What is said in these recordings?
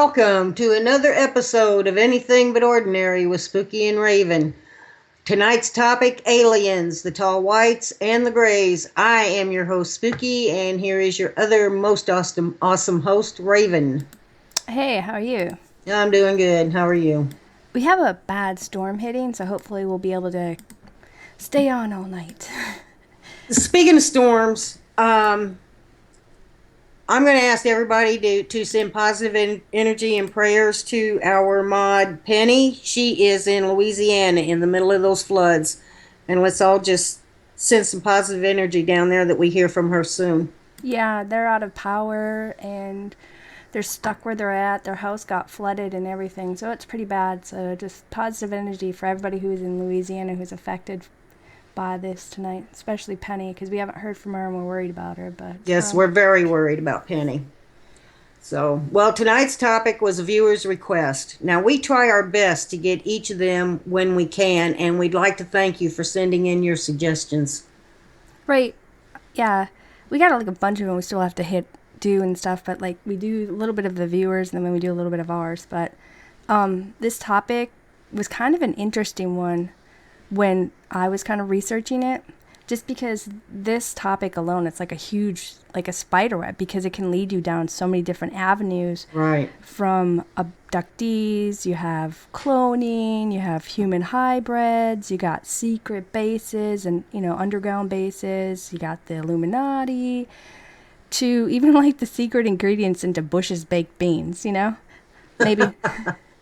welcome to another episode of Anything But Ordinary with Spooky and Raven. Tonight's topic, aliens, the tall whites and the grays. I am your host, Spooky, and here is your other most awesome host, Raven. Hey, how are you? I'm doing good. How are you? We have a bad storm hitting, so hopefully we'll be able to stay on all night. Speaking of storms, I'm going to ask everybody to send positive energy and prayers to our mod, Penny. She is in Louisiana in the middle of those floods. And let's all just send some positive energy down there that we hear from her soon. Yeah, they're out of power and they're stuck where they're at. Their house got flooded and everything, so it's pretty bad. So just positive energy for everybody who's in Louisiana who's affected by this tonight, especially Penny, because we haven't heard from her and we're worried about her. But yes, we're very worried about Penny. So, well, tonight's topic was a viewer's request. Now, we try our best to get each of them when we can, and we'd like to thank you for sending in your suggestions. Right, yeah, we got like a bunch of them we still have to do and stuff, but like we do a little bit of the viewers and then we do a little bit of ours. But this topic was kind of an interesting one when I was kind of researching it, just because this topic alone, it's like a huge, like a spider web, because it can lead you down so many different avenues. Right. From abductees, you have cloning, you have human hybrids, you got secret bases and, underground bases, you got the Illuminati, to even like the secret ingredients into Bush's baked beans, Maybe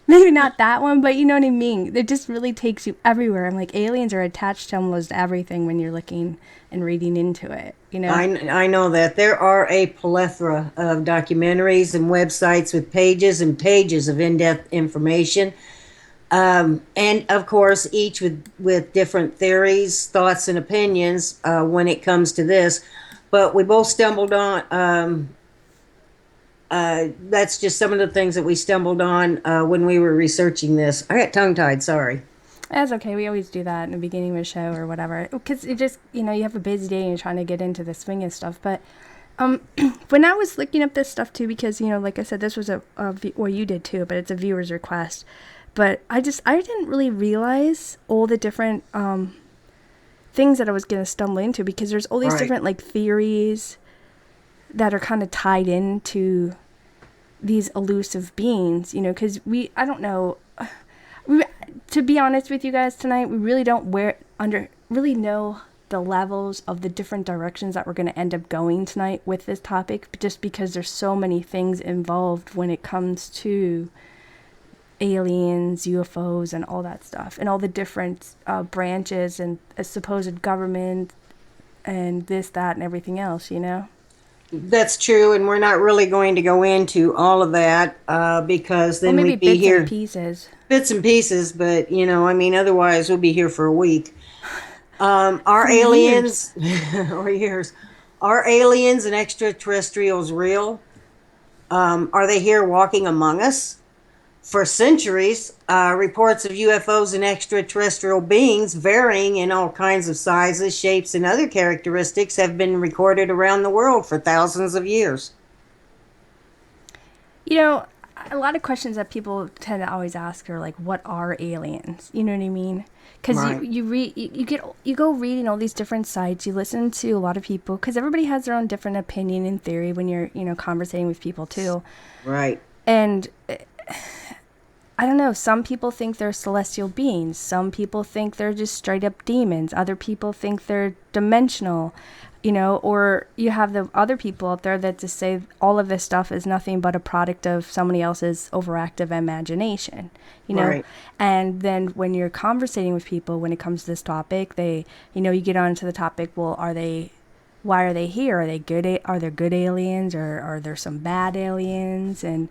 maybe not that one, but you know what I mean? It just really takes you everywhere. I'm like, aliens are attached to almost everything when you're looking and reading into it, I know that. There are a plethora of documentaries and websites with pages and pages of in-depth information. And, of course, each with different theories, thoughts, and opinions when it comes to this. But we both stumbled on... that's just some of the things that we stumbled on when we were researching this. I got tongue-tied, sorry. That's okay. We always do that in the beginning of a show or whatever. Because it just, you have a busy day and you're trying to get into the swing of stuff. But when I was looking up this stuff too, because, like I said, this was well, you did too, but it's a viewer's request. But I didn't really realize all the different things that I was going to stumble into, because there's all these different like theories that are kind of tied into these elusive beings, because I don't know, to be honest with you guys tonight, we really don't really know the levels of the different directions that we're going to end up going tonight with this topic, just because there's so many things involved when it comes to aliens, UFOs, and all that stuff, and all the different branches and supposed government and this, that, and everything else, That's true, and we're not really going to go into all of that because then we'd be here. Bits and pieces. Bits and pieces, but otherwise we'll be here for a week. Are aliens or years? Are aliens and extraterrestrials real? Are they here walking among us? For centuries, reports of UFOs and extraterrestrial beings varying in all kinds of sizes, shapes, and other characteristics have been recorded around the world for thousands of years. A lot of questions that people tend to always ask are like, what are aliens? You know what I mean? Because you go reading all these different sites, you listen to a lot of people, because everybody has their own different opinion and theory when you're, conversating with people too. Right. And I don't know, some people think they're celestial beings. Some people think they're just straight up demons. Other people think they're dimensional, or you have the other people out there that just say all of this stuff is nothing but a product of somebody else's overactive imagination, Right. And then when you're conversating with people, when it comes to this topic, they, you get onto the topic, well, why are they here? Are there good aliens, or are there some bad aliens? And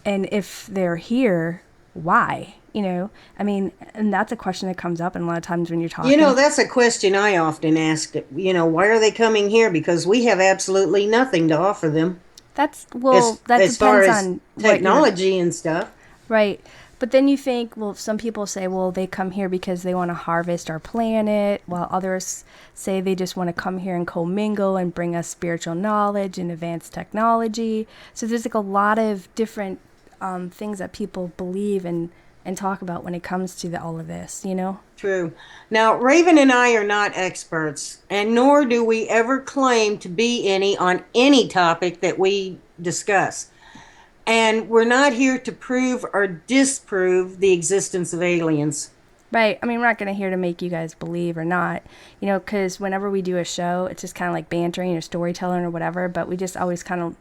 if they're here, why? And that's a question that comes up, and a lot of times when you're talking. That's a question I often ask. Why are they coming here? Because we have absolutely nothing to offer them. That as depends far as on technology and stuff. Right. But then you think, well, some people say, well, they come here because they want to harvest our planet, while others say they just want to come here and commingle and bring us spiritual knowledge and advanced technology. So there's like a lot of different things that people believe and talk about when it comes to all of this, True. Now, Raven and I are not experts, and nor do we ever claim to be any on any topic that we discuss. And we're not here to prove or disprove the existence of aliens. Right. I mean, we're not going to here to make you guys believe or not, because whenever we do a show, it's just kind of like bantering or storytelling or whatever, but we just always kind of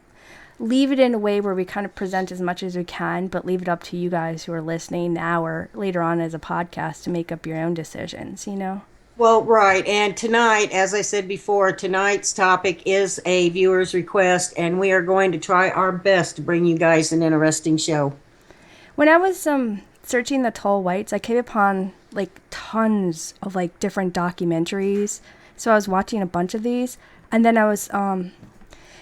leave it in a way where we kind of present as much as we can, but leave it up to you guys who are listening now or later on as a podcast to make up your own decisions. Well, right. And tonight, as I said before, tonight's topic is a viewer's request, and we are going to try our best to bring you guys an interesting show. When I was searching the tall whites, I came upon like tons of like different documentaries. So I was watching a bunch of these, and then I was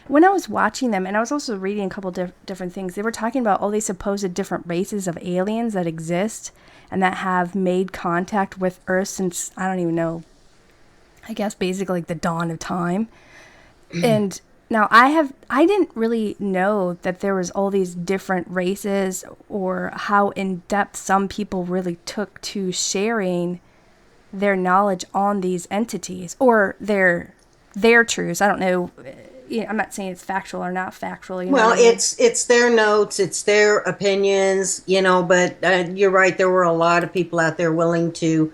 when I was watching them, and I was also reading a couple different things. They were talking about all these supposed different races of aliens that exist and that have made contact with Earth since, I don't even know, I guess basically like the dawn of time. And now I didn't really know that there was all these different races or how in depth some people really took to sharing their knowledge on these entities or their truths. I don't know. I'm not saying it's factual or not factual. Well, it's their notes, it's their opinions, but you're right. There were a lot of people out there willing to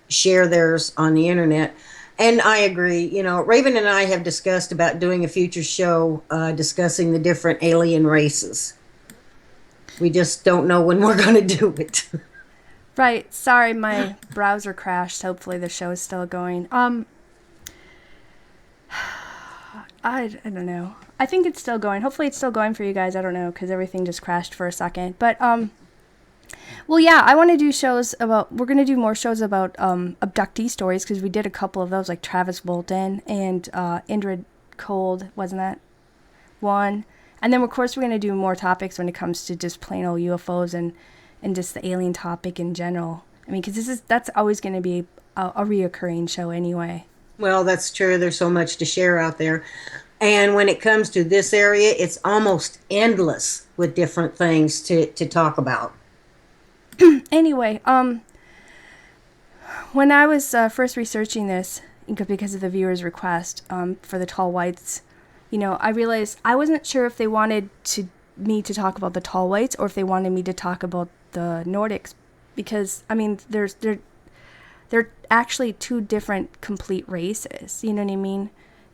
share theirs on the internet. And I agree. Raven and I have discussed about doing a future show discussing the different alien races. We just don't know when we're going to do it. Right. Sorry, my browser crashed. Hopefully the show is still going. I don't know. I think it's still going. Hopefully it's still going for you guys. I don't know, because everything just crashed for a second. But, well, yeah, I want to do we're going to do more shows about abductee stories, because we did a couple of those, like Travis Bolton and Indrid Cold, wasn't that one? And then, of course, we're going to do more topics when it comes to just plain old UFOs and just the alien topic in general. I mean, because that's always going to be a reoccurring show anyway. Well, that's true. There's so much to share out there. And when it comes to this area, it's almost endless with different things to talk about. Anyway, when I was first researching this, because of the viewer's request for the tall whites, I realized I wasn't sure if they wanted me to talk about the tall whites or if they wanted me to talk about the Nordics, because, I mean, they're actually two different complete races, you know what I mean?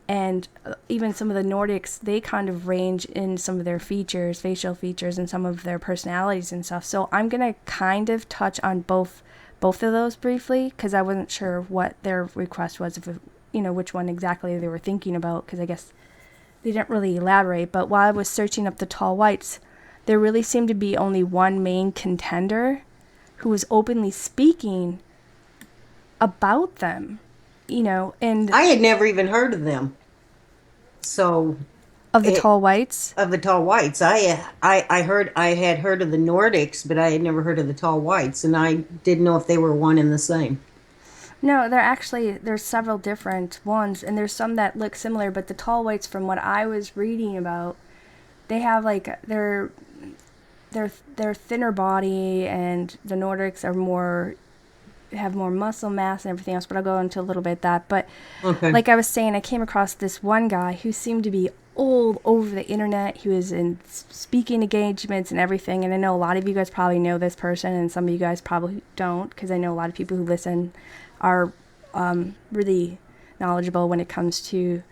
And even some of the Nordics, they kind of range in some of their features, facial features, and some of their personalities and stuff. So I'm going to kind of touch on both of those briefly, because I wasn't sure what their request was, which one exactly they were thinking about, because I guess they didn't really elaborate. But while I was searching up the tall whites, there really seemed to be only one main contender who was openly speaking about them, and I had never even heard of them. So of the tall whites, I had heard of the Nordics, but I had never heard of the tall whites, and I didn't know if they were one and the same. No, there's several different ones, and there's some that look similar, but the tall whites, from what I was reading about, they have like their thinner body, and the Nordics have more muscle mass and everything else, but I'll go into a little bit of that. But okay. Like I was saying, I came across this one guy who seemed to be all over the internet. He was in speaking engagements and everything, and I know a lot of you guys probably know this person, and some of you guys probably don't, because I know a lot of people who listen are really knowledgeable when it comes to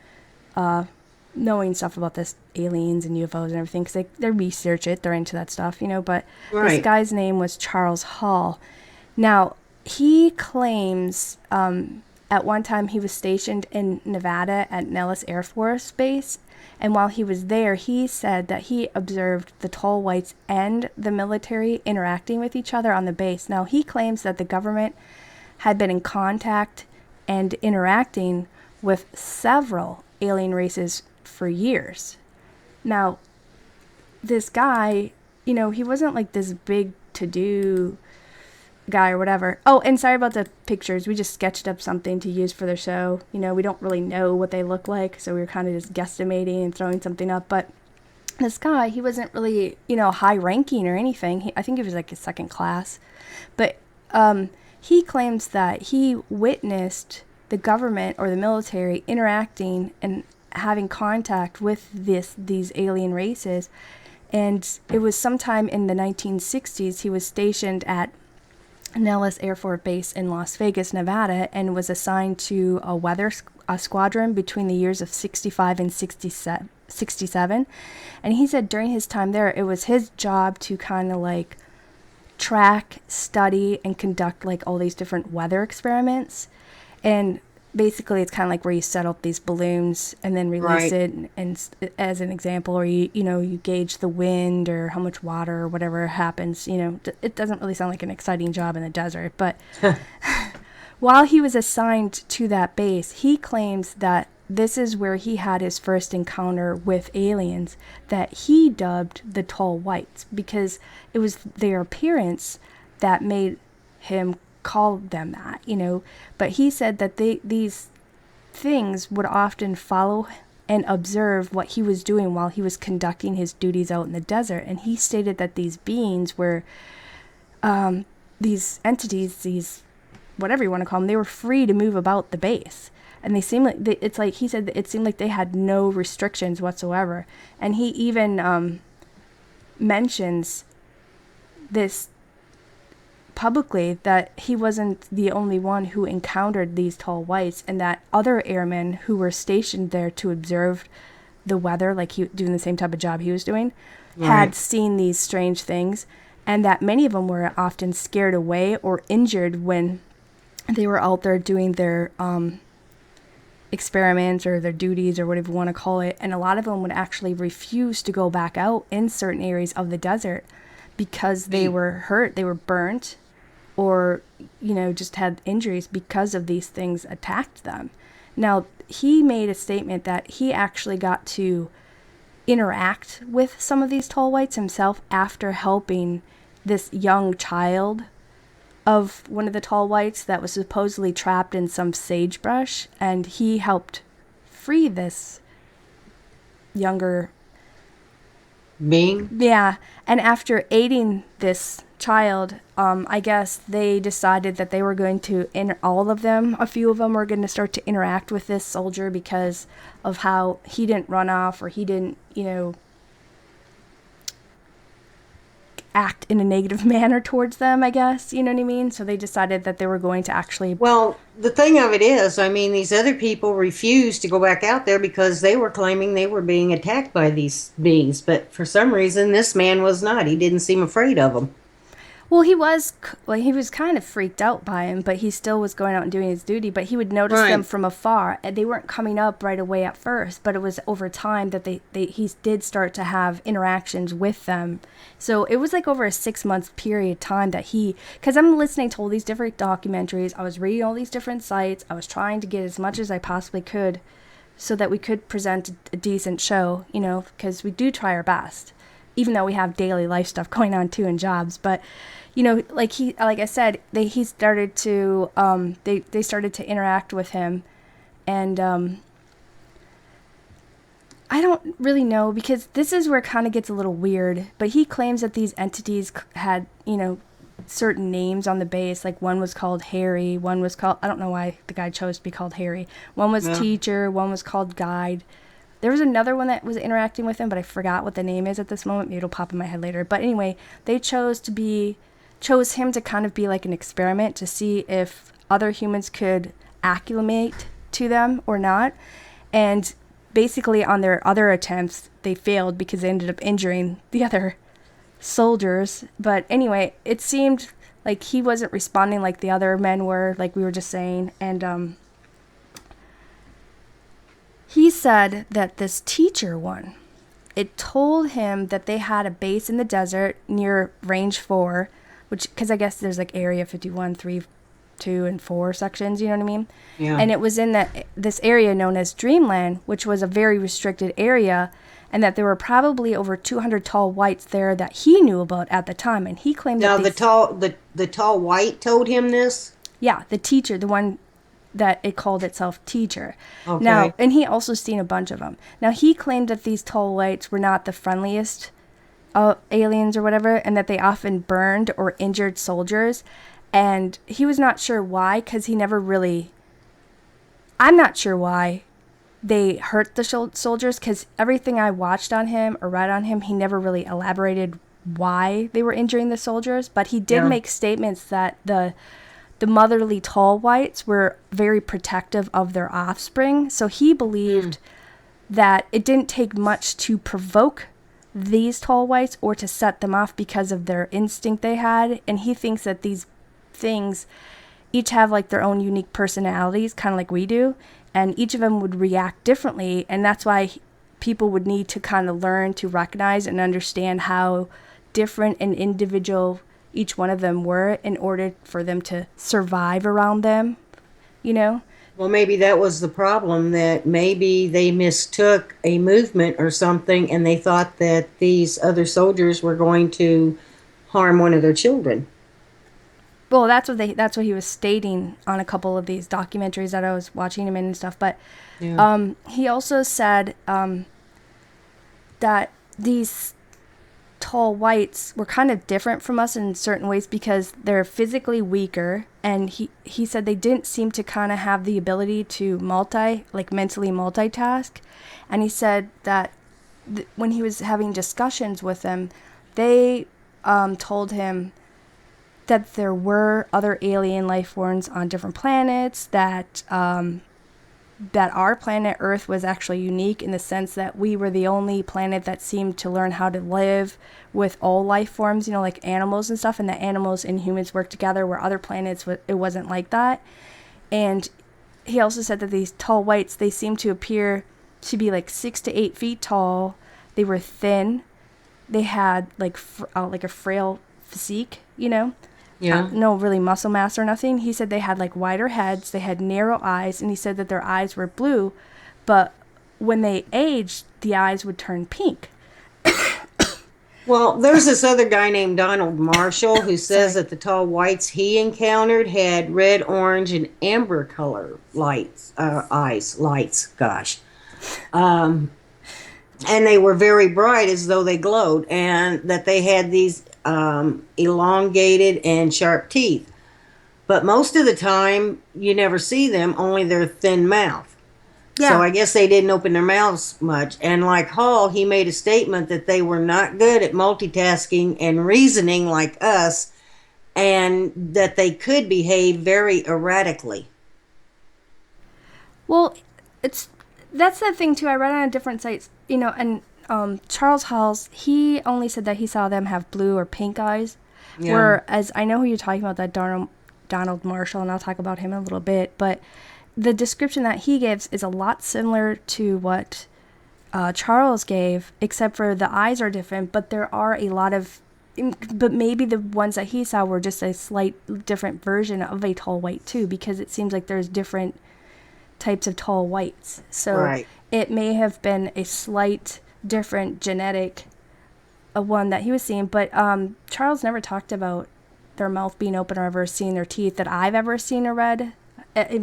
knowing stuff about this aliens and UFOs and everything, because they research it, they're into that stuff, but right. This guy's name was Charles Hall. Now, he claims at one time he was stationed in Nevada at Nellis Air Force Base, and while he was there, he said that he observed the tall whites and the military interacting with each other on the base. Now, he claims that the government had been in contact and interacting with several alien races for years. Now, this guy, he wasn't like this big to-do guy or whatever. Oh, and sorry about the pictures. We just sketched up something to use for the show. We don't really know what they look like, so we were kind of just guesstimating and throwing something up. But this guy, he wasn't really, high ranking or anything. I think he was like a second class. But he claims that he witnessed the government or the military interacting and having contact with these alien races. And it was sometime in the 1960s, he was stationed at Nellis Air Force Base in Las Vegas, Nevada, and was assigned to a weather squadron between the years of 65 and 67. And he said during his time there, it was his job to kind of like track, study, and conduct like all these different weather experiments. And basically it's kind of like where you set up these balloons and then release it, and as an example, or you gauge the wind or how much water or whatever happens. It doesn't really sound like an exciting job in the desert, but while he was assigned to that base, he claims that this is where he had his first encounter with aliens that he dubbed the tall whites, because it was their appearance that made him call them that, But he said that these things would often follow and observe what he was doing while he was conducting his duties out in the desert. And he stated that these beings were, these entities, these, whatever you want to call them, they were free to move about the base. And they seemed like, it's like, he said that it seemed like they had no restrictions whatsoever. And he even mentions this publicly, that he wasn't the only one who encountered these tall whites, and that other airmen who were stationed there to observe the weather, like he doing the same type of job he was doing, had seen these strange things, and that many of them were often scared away or injured when they were out there doing their experiments or their duties or whatever you want to call it. And a lot of them would actually refuse to go back out in certain areas of the desert because they were hurt, they were burnt, or just had injuries because of these things attacked them. Now, he made a statement that he actually got to interact with some of these tall whites himself after helping this young child of one of the tall whites that was supposedly trapped in some sagebrush, and he helped free this younger being. Yeah, and after aiding this child, I guess they decided that they were going to, all of them, a few of them were going to start to interact with this soldier because of how he didn't run off, or he didn't, act in a negative manner towards them, I guess, you know what I mean? So they decided that they were going to actually... Well, the thing of it is, I mean, these other people refused to go back out there because they were claiming they were being attacked by these beings. But for some reason, this man was not. He didn't seem afraid of them. Well, he was kind of freaked out by him, but he still was going out and doing his duty. But he would notice them from afar, and they weren't coming up right away at first. But it was over time that he did start to have interactions with them. So it was like over a 6-month period of time that because I'm listening to all these different documentaries, I was reading all these different sites, I was trying to get as much as I possibly could, so that we could present a decent show, because we do try our best, even though we have daily life stuff going on too and jobs. But like I said, he started to they started to interact with him, and I don't really know, because this is where it kind of gets a little weird, but he claims that these entities had certain names on the base. Like one was called Harry, one was called, I don't know why the guy chose to be called Harry, one was teacher, one was called guide. There was another one that was interacting with him, but I forgot what the name is at this moment. Maybe it'll pop in my head later. But anyway, they chose him to kind of be like an experiment to see if other humans could acclimate to them or not. And basically on their other attempts, they failed because they ended up injuring the other soldiers. But anyway, it seemed like he wasn't responding like the other men were, like we were just saying. And he said that this teacher one, it told him that they had a base in the desert near Range 4, which, because I guess there's like Area 51, 3, 2, and 4 sections, you know what I mean? Yeah. And it was in this area known as Dreamland, which was a very restricted area, and that there were probably over 200 tall whites there that he knew about at the time. And he claimed that the tall white told him this? Yeah, the teacher, the one that it called itself teacher. Now, Okay. and he also seen a bunch of them. Now, he claimed that these tall whites were not the friendliest aliens or whatever, and that they often burned or injured soldiers. And he was not sure why, because he never really. I'm not sure why they hurt the soldiers, because everything I watched on him or read on him, he never really elaborated why they were injuring the soldiers. But he did Yeah. make statements that the motherly tall whites were very protective of their offspring. So he believed that it didn't take much to provoke these tall whites or to set them off because of their instinct they had. And he thinks that these things each have like their own unique personalities, kind of like we do, and each of them would react differently. And that's why people would need to kind of learn to recognize and understand how different and individual each one of them were in order for them to survive around them, you know? Well, maybe that was the problem, that maybe they mistook a movement or something and they thought that these other soldiers were going to harm one of their children. Well, that's what he was stating on a couple of these documentaries that I was watching him in and stuff. But Yeah. he also said that these tall whites were kind of different from us in certain ways because they're physically weaker, and he said they didn't seem to kind of have the ability to mentally multitask. And he said that when he was having discussions with them, they told him that there were other alien life forms on different planets, that that our planet Earth was actually unique in the sense that we were the only planet that seemed to learn how to live with all life forms, you know, like animals and stuff, and that animals and humans work together, where other planets it wasn't like that. And he also said that these tall whites, they seem to appear to be like 6 to 8 feet tall. They were thin. They had like a frail physique, you know. Yeah. No really muscle mass or nothing. He said they had like wider heads, they had narrow eyes, and he said that their eyes were blue, but when they aged, the eyes would turn pink. Well, there's this other guy named Donald Marshall who says Sorry. that the tall whites he encountered had red, orange, and amber color lights. Gosh. Um, and they were very bright as though they glowed, and that they had these elongated and sharp teeth. But most of the time, you never see them, only their thin mouth. So Yeah. I guess they didn't open their mouths much. And like Hall, he made a statement that they were not good at multitasking and reasoning like us, and that they could behave very erratically. Well, it's that's the thing too. I read on different sites, you know, and Charles Halls, he only said that he saw them have blue or pink eyes. Yeah. Whereas I know who you're talking about, that Donald Marshall, and I'll talk about him in a little bit. But the description that he gives is a lot similar to what Charles gave, except for the eyes are different. But there are a lot of, but maybe the ones that he saw were just a slight different version of a tall white too, because it seems like there's different types of tall whites. So Right. it may have been a slight different genetic one that he was seeing. But Charles never talked about their mouth being open or ever seeing their teeth that I've ever seen or read.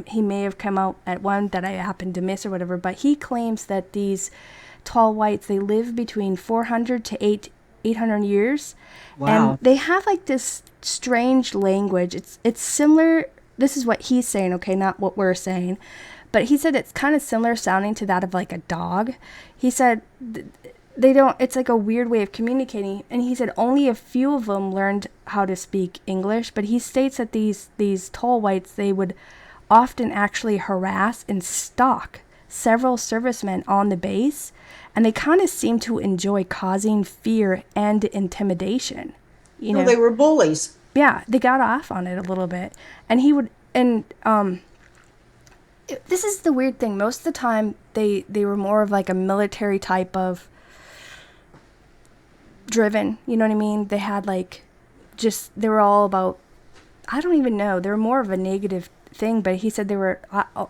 He may have come out at one that I happened to miss or whatever, but he claims that these tall whites, they live between 400 to 800 years. And Wow. they have like this strange language. It's similar. This is what he's saying, okay, not what we're saying. But he said it's kind of similar sounding to that of like a dog. He said they don't, it's like a weird way of communicating. And he said only a few of them learned how to speak English. But he states that these tall whites, they would often actually harass and stalk several servicemen on the base. And they kind of seem to enjoy causing fear and intimidation. You No, know? they were bullies. Yeah, they got off on it a little bit. And he would, and this is the weird thing. Most of the time, they were more of like a military type of driven. You know what I mean? They had like, they were all about, I don't even know. They were more of a negative thing. But he said they were,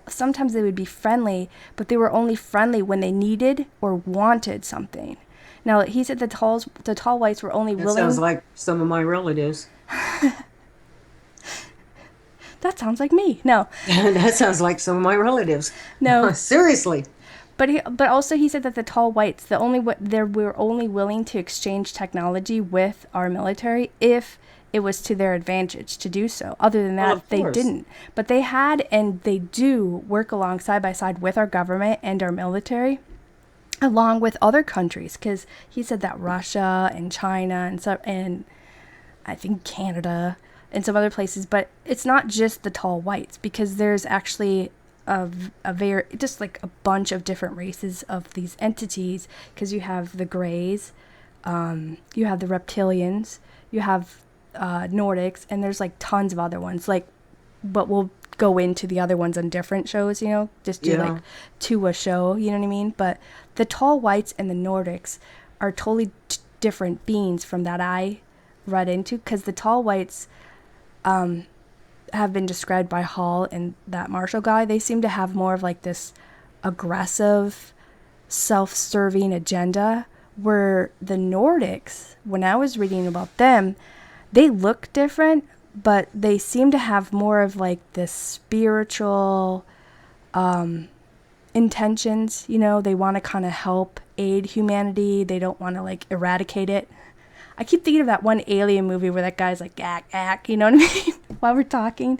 sometimes they would be friendly, but they were only friendly when they needed or wanted something. Now, he said the tall whites were only That willing. sounds like some of my relatives. that sounds like me. No, That sounds like some of my relatives. no. Seriously. But also he said that the tall whites, they were only willing to exchange technology with our military if it was to their advantage to do so. Other than Well, that, of they course. didn't. But they had and they do work along side by side with our government and our military, along with other countries. Because he said that Russia and China and I think Canada and some other places, but it's not just the tall whites because there's actually a very just like a bunch of different races of these entities because you have the grays, you have the reptilians, you have Nordics, and there's like tons of other ones. Like, but we'll go into the other ones on different shows. Just do like Yeah. two a show. You know what I mean? But the tall whites and the Nordics are totally different beings from that I read into because the tall whites have been described by Hall and that Marshall guy. They seem to have more of like this aggressive, self-serving agenda, where the Nordics, when I was reading about them, they look different, but they seem to have more of like this spiritual intentions. They want to kind of help aid humanity. They don't want to like eradicate it. I keep thinking of that one alien movie where that guy's like, ack, ack, you know what I mean? While we're talking.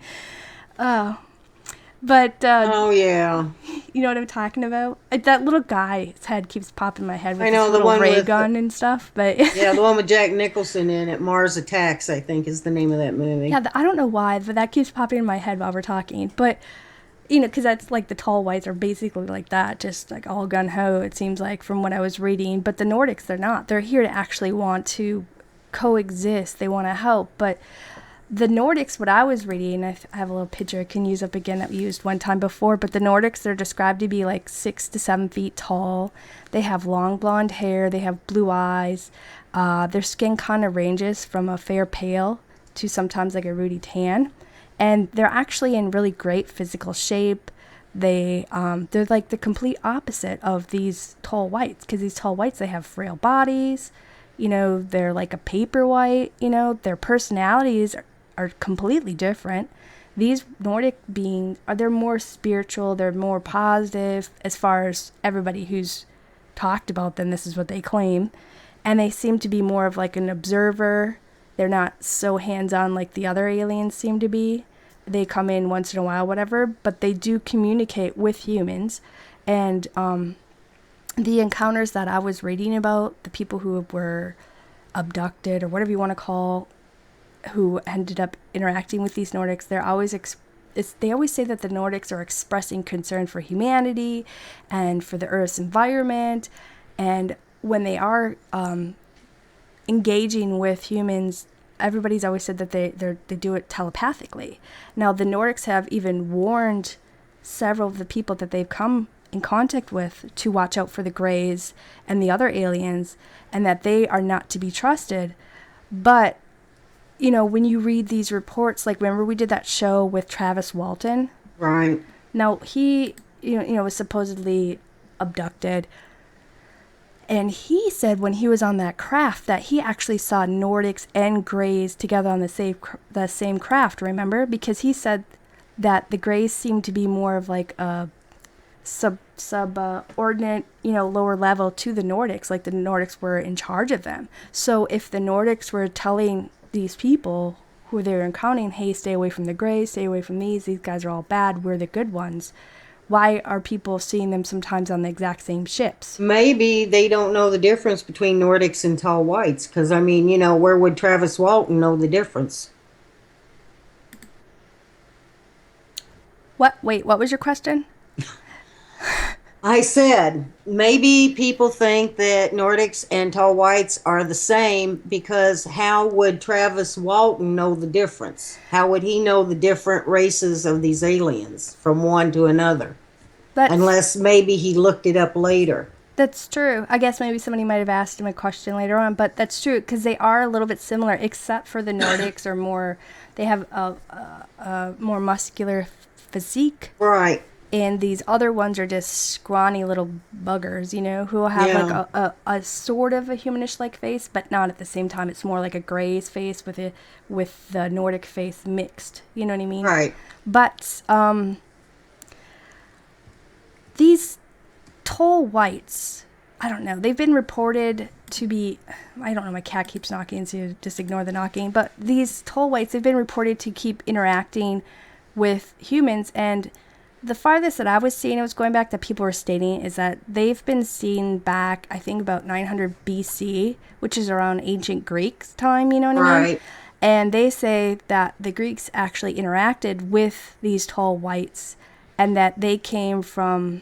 But Oh, yeah. you know what I'm talking about? That little guy's head keeps popping in my head with I this know the little one ray with, gun and stuff. But yeah, the one with Jack Nicholson in it. Mars Attacks, I think, is the name of that movie. yeah, I don't know why, but that keeps popping in my head while we're talking. But, because that's like the tall whites are basically like that, just like all gun ho, it seems like, from what I was reading. But the Nordics, they're not. They're here to actually want to coexist. They want to help. But the Nordics, what I was reading, I have a little picture I can use up again that we used one time before, but the Nordics, they're described to be like 6 to 7 feet tall. They have long blonde hair. They have blue eyes. Their skin kind of ranges from a fair pale to sometimes like a ruddy tan. And they're actually in really great physical shape. They're like the complete opposite of these tall whites, because these tall whites, they have frail bodies. They're like a paper white. Their personalities are completely different. These Nordic beings they're more spiritual, they're more positive as far as everybody who's talked about them, this is what they claim. And they seem to be more of like an observer. They're not so hands-on like the other aliens seem to be. They come in once in a while, whatever, but they do communicate with humans. And the encounters that I was reading about, the people who were abducted or whatever you want to call, who ended up interacting with these Nordics, they always say that the Nordics are expressing concern for humanity and for the Earth's environment. And when they are engaging with humans, everybody's always said that they do it telepathically. Now, the Nordics have even warned several of the people that they've come in contact with to watch out for the Greys and the other aliens, and that they are not to be trusted. But when you read these reports, like remember we did that show with Travis Walton? Right. Now he, was supposedly abducted, and he said when he was on that craft that he actually saw Nordics and Greys together on the same craft. Remember, because he said that the Greys seemed to be more of like a subordinate, lower level to the Nordics, like the Nordics were in charge of them. So if the Nordics were telling these people who they were encountering, hey, stay away from the Greys, stay away from these guys are all bad, we're the good ones, why are people seeing them sometimes on the exact same ships? Maybe they don't know the difference between Nordics and tall whites. Because, I mean, where would Travis Walton know the difference? What was your question? I said, maybe people think that Nordics and tall whites are the same because how would Travis Walton know the difference? How would he know the different races of these aliens from one to another? That's Unless maybe he looked it up later. That's true. I guess maybe somebody might have asked him a question later on, but that's true because they are a little bit similar, except for the Nordics are more. They have a more muscular physique, Right. and these other ones are just scrawny little buggers, you know, who have like Yeah. a sort of a humanish like face, but not at the same time. It's more like a Grey's face with the Nordic face mixed. You know what I mean? Right. But these tall whites, I don't know. They've been reported to be, I don't know, my cat keeps knocking, so just ignore the knocking. But these tall whites, they've been reported to keep interacting with humans. And the farthest that I was seeing, it was going back that people were stating, is that they've been seen back, I think, about 900 BC, which is around ancient Greeks time, you know what I mean? Right. And they say that the Greeks actually interacted with these tall whites and that they came from,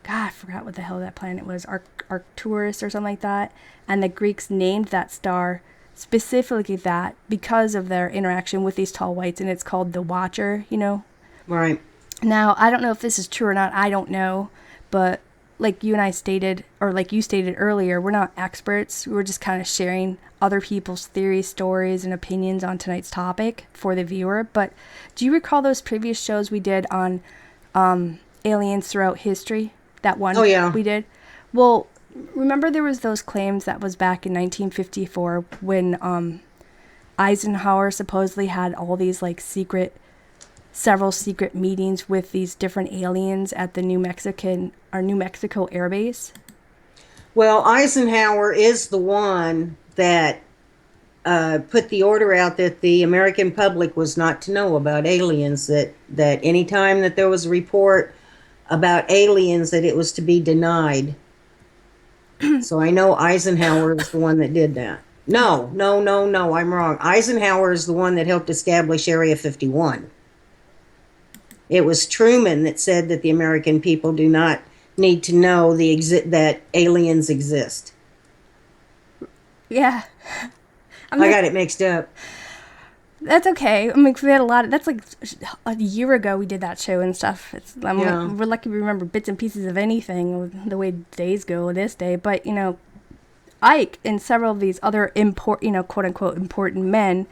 God, I forgot what the hell that planet was, Arcturus or something like that. And the Greeks named that star specifically that because of their interaction with these tall whites, and it's called the Watcher, you know. Right. Now, I don't know if this is true or not. I don't know. But like you and I stated, or like you stated earlier, we're not experts. We're just kind of sharing other people's theories, stories, and opinions on tonight's topic for the viewer. But do you recall those previous shows we did on aliens throughout history? That one Oh, yeah. we did? Well, remember there was those claims that was back in 1954 when Eisenhower supposedly had all these like several secret meetings with these different aliens at the New Mexico Air Base. Well, Eisenhower is the one that put the order out that the American public was not to know about aliens, that any time that there was a report about aliens, that it was to be denied. So I know Eisenhower is the one that did that. No, no, no, no, I'm wrong. Eisenhower is the one that helped establish Area 51. It was Truman that said that the American people do not need to know that aliens exist. Yeah. I got it mixed up. That's okay. I mean, we had a lot of, that's like a year ago we did that show and stuff. Yeah. We're lucky we remember bits and pieces of anything the way days go this day. But, you know, Ike and several of these other quote unquote important men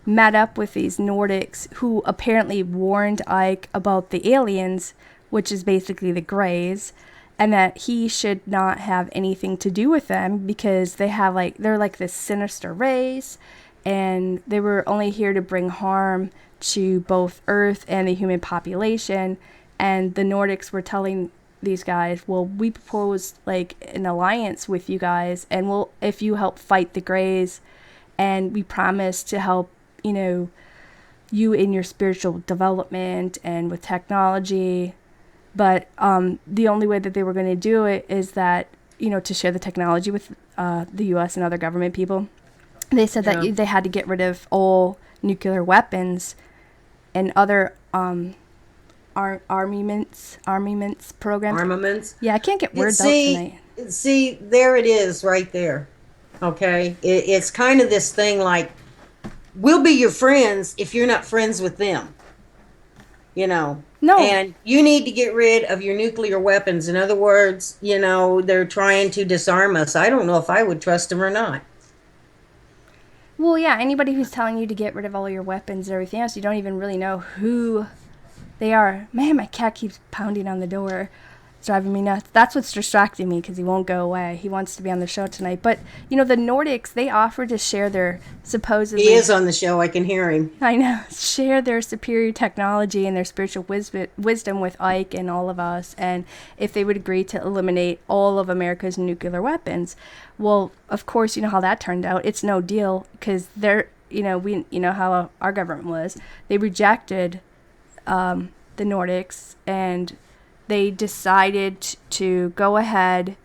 met up with these Nordics who apparently warned Ike about the aliens, which is basically the Greys, and that he should not have anything to do with them because they're like this sinister race, and they were only here to bring harm to both Earth and the human population. And the Nordics were telling these guys, well, we propose like an alliance with you guys, and if you help fight the Greys, and we promise to help, you know, you in your spiritual development and with technology. But the only way that they were going to do it is that, you know, to share the technology with the U.S. and other government people. They said that they had to get rid of all nuclear weapons and other armaments programs. Armaments. Yeah, I can't get words out tonight. See, there it is right there. Okay? It's kind of this thing like, we'll be your friends if you're not friends with them. You know? No. And you need to get rid of your nuclear weapons. In other words, you know, they're trying to disarm us. I don't know if I would trust them or not. Well, yeah, anybody who's telling you to get rid of all your weapons and everything else, you don't even really know who they are. Man, my cat keeps pounding on the door. It's driving me nuts. That's what's distracting me because he won't go away. He wants to be on the show tonight. But, you know, the Nordics, they offered to share their supposedly... He is on the show. I can hear him. I know. Share their superior technology and their spiritual wisdom with Ike and all of us. And if they would agree to eliminate all of America's nuclear weapons. Well, of course, you know how that turned out. It's no deal because they're, you know how our government was. They rejected the Nordics, and they decided to go ahead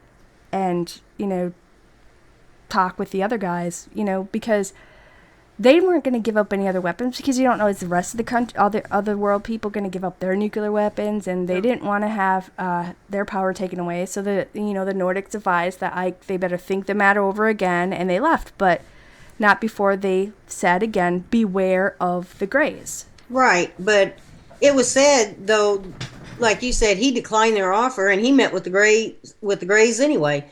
and, you know, talk with the other guys, you know, because they weren't going to give up any other weapons because you don't know, is the rest of the country, all the other world people going to give up their nuclear weapons, and they didn't want to have their power taken away. So the Nordics advised that they better think the matter over again, and they left, but not before they said again, beware of the Greys. Right, but it was said though, like you said, he declined their offer, and he met with the Greys anyway,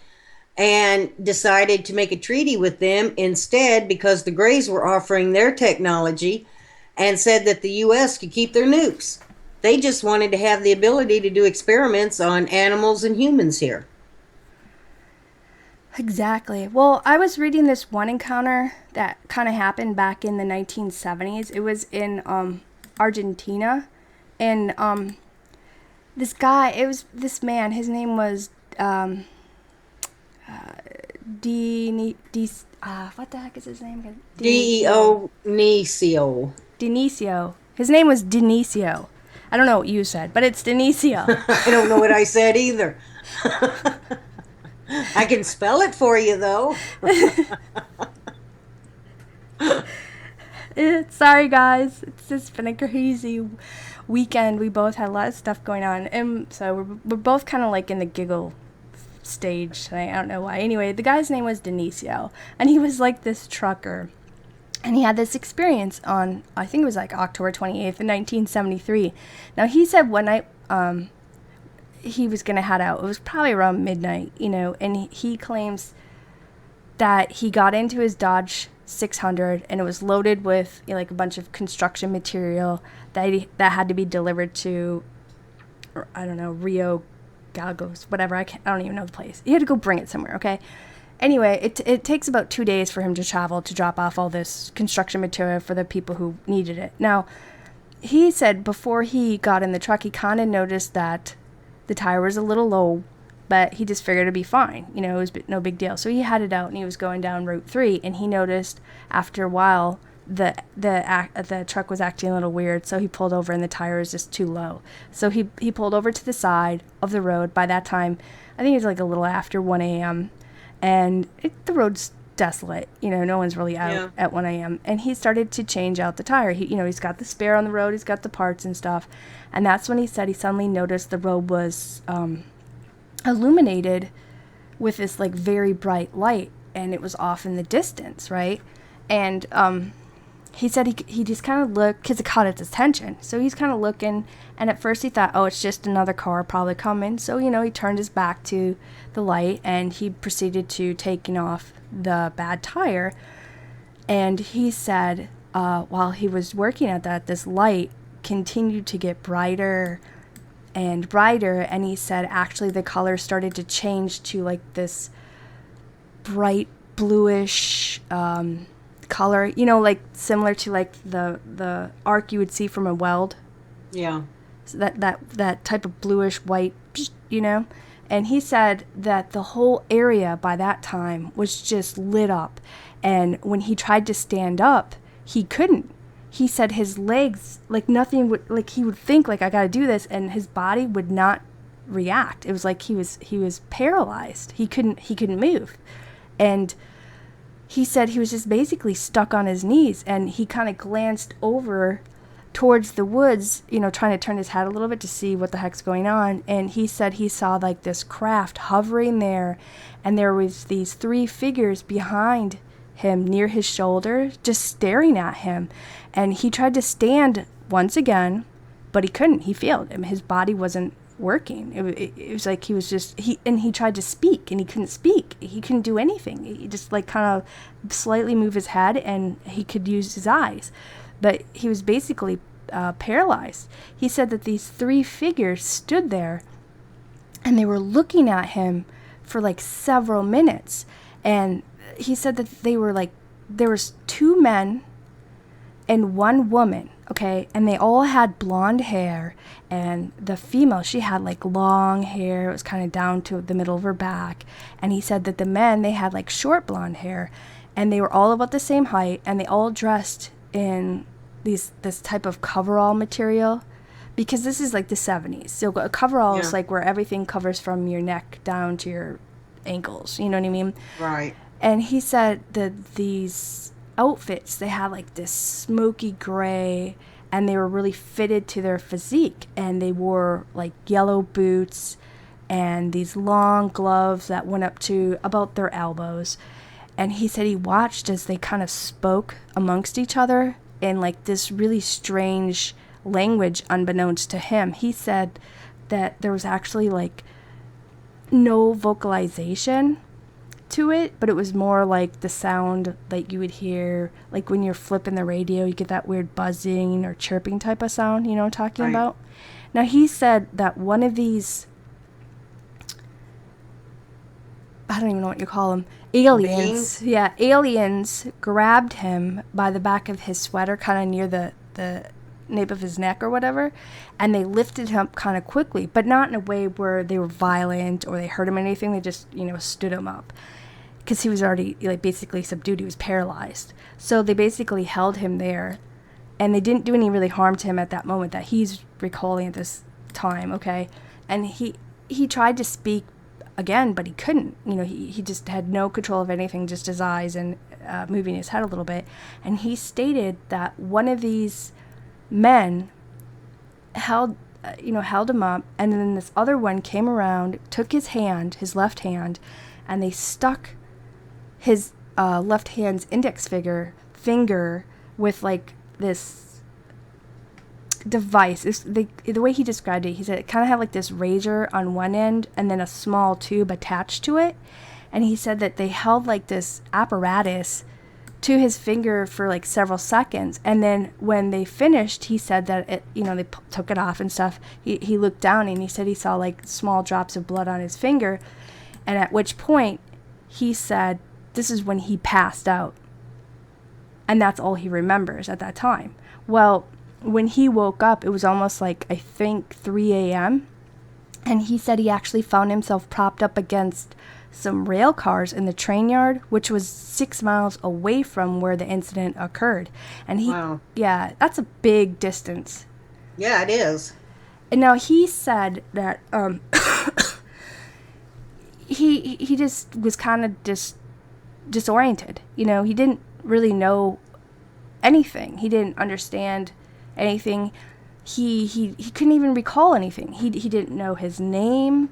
and decided to make a treaty with them instead because the Greys were offering their technology and said that the U.S. could keep their nukes. They just wanted to have the ability to do experiments on animals and humans here. Exactly. Well, I was reading this one encounter that kind of happened back in the 1970s. It was in Argentina, and this guy, it was this man. His name was what the heck is his name again? Deo Nisio. Dionisio. His name was Dionisio. I don't know what you said, but it's Dionisio. I don't know what I said either. I can spell it for you, though. Sorry, guys. It's just been a crazy weekend. We both had a lot of stuff going on, and so we're both kind of like in the giggle stage. I don't know why. Anyway, the guy's name was Dionisio, and he was like this trucker. And he had this experience on, I think it was like October 28th, in 1973. Now, he said one night he was going to head out. It was probably around midnight, and he claims that he got into his Dodge 600 and it was loaded with like a bunch of construction material that had to be delivered to, I don't know, Rio Galgos, whatever. I don't even know the place. He had to go bring it somewhere, okay? Anyway, it takes about 2 days for him to travel to drop off all this construction material for the people who needed it. Now, he said before he got in the truck, he kind of noticed that the tire was a little low, but he just figured it'd be fine. It was no big deal. So he headed out and he was going down Route 3, and he noticed after a while the truck was acting a little weird, so he pulled over and the tire was just too low. So he pulled over to the side of the road. By that time, I think it was like a little after 1 a.m., and the road's desolate. No one's really out at 1 a.m. And he started to change out the tire. He's got the spare on the road. He's got the parts and stuff. And that's when he said he suddenly noticed the road was illuminated with this like very bright light, and it was off in the distance, right? And he said he just kind of looked, because it caught his attention. So he's kind of looking, and at first he thought, oh, it's just another car probably coming. So, he turned his back to the light, and he proceeded to taking off the bad tire. And he said while he was working at that, this light continued to get brighter and brighter, and he said actually the color started to change to like this bright bluish color, like similar to like the arc you would see from a weld. Yeah. So that type of bluish white, and he said that the whole area by that time was just lit up, and when he tried to stand up, he couldn't. He said his legs, like nothing would, like he would think like I gotta do this, and his body would not react. It was like he was paralyzed. He couldn't move, and he said he was just basically stuck on his knees, and he kind of glanced over towards the woods, trying to turn his head a little bit to see what the heck's going on. And he said he saw like this craft hovering there, and there was these 3 figures behind him near his shoulder, just staring at him. And he tried to stand once again, but he couldn't. He failed. His body wasn't working. It was like he was just, he tried to speak, and he couldn't speak. He couldn't do anything. He just like kind of slightly move his head, and he could use his eyes, but he was basically paralyzed. He said that these 3 figures stood there, and they were looking at him for like several minutes. And he said that they were like, there was 2 men and 1 woman, okay, and they all had blonde hair, and the female, she had like long hair. It was kind of down to the middle of her back. And he said that the men, they had like short blonde hair, and they were all about the same height, and they all dressed in this type of coverall material, because this is like the 70s. So a coverall is like where everything covers from your neck down to your ankles, you know what I mean? Right. And he said that these outfits, they had like this smoky gray, and they were really fitted to their physique, and they wore like yellow boots and these long gloves that went up to about their elbows. And he said he watched as they kind of spoke amongst each other in like this really strange language unbeknownst to him. He said that there was actually like no vocalization, to it, but it was more like the sound like you would hear, like when you're flipping the radio, you get that weird buzzing or chirping type of sound, you know what I'm talking Right. about? Now, he said that one of these, I don't even know what you call them, aliens. Beings? Yeah, aliens grabbed him by the back of his sweater, kind of near the nape of his neck or whatever, and they lifted him up kind of quickly, but not in a way where they were violent or they hurt him or anything. They just, stood him up because he was already, like, basically subdued. He was paralyzed. So they basically held him there, and they didn't do any really harm to him at that moment that he's recalling at this time, okay? And he tried to speak again, but he couldn't. He just had no control of anything, just his eyes and moving his head a little bit. And he stated that one of these men held him up, and then this other one came around, took his hand, his left hand, and they stuck his left hand's index finger with like this device. The way he described it, he said it kind of had like this razor on one end and then a small tube attached to it. And he said that they held like this apparatus to his finger for like several seconds, and then when they finished, he said that they took it off and stuff. He looked down and he said he saw like small drops of blood on his finger, and at which point he said this is when he passed out, and that's all he remembers at that time. Well, when he woke up, it was almost like, I think, 3 a.m., and he said he actually found himself propped up against some rail cars in the train yard, which was 6 miles away from where the incident occurred. And Wow. yeah, that's a big distance. Yeah, it is. And now he said that he just was kind of disoriented. He didn't really know anything. He didn't understand anything. He couldn't even recall anything. He didn't know his name.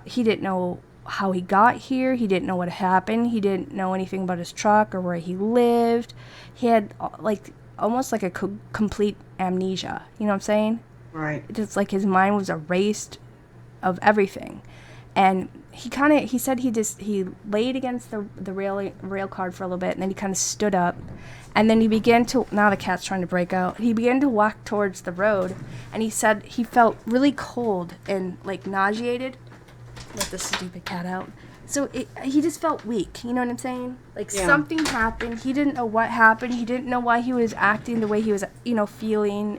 He didn't know how he got here. He didn't know what happened. He didn't know anything about his truck or where he lived. He had like almost like a complete amnesia. You know what I'm saying? Right. It's like his mind was erased of everything. And he said he laid against the rail car for a little bit, and then he kind of stood up, and then he began to, now the cat's trying to break out, he began to walk towards the road, and he said he felt really cold and like nauseated. Let this stupid cat out. So he just felt weak, you know what I'm saying? Like something happened. He didn't know what happened. He didn't know why he was acting the way he was, feeling.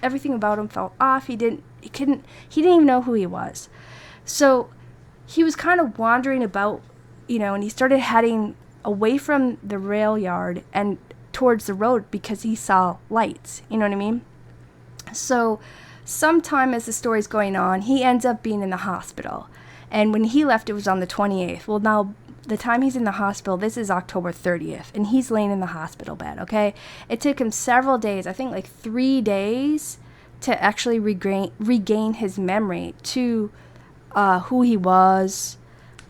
Everything about him felt off. He didn't even know who he was. So he was kind of wandering about, and he started heading away from the rail yard and towards the road because he saw lights, you know what I mean? So sometime as the story's going on, he ends up being in the hospital. And when he left, it was on the 28th. Well, now, the time he's in the hospital, this is October 30th, and he's laying in the hospital bed, okay? It took him several days, I think like 3 days, to actually regain his memory to who he was,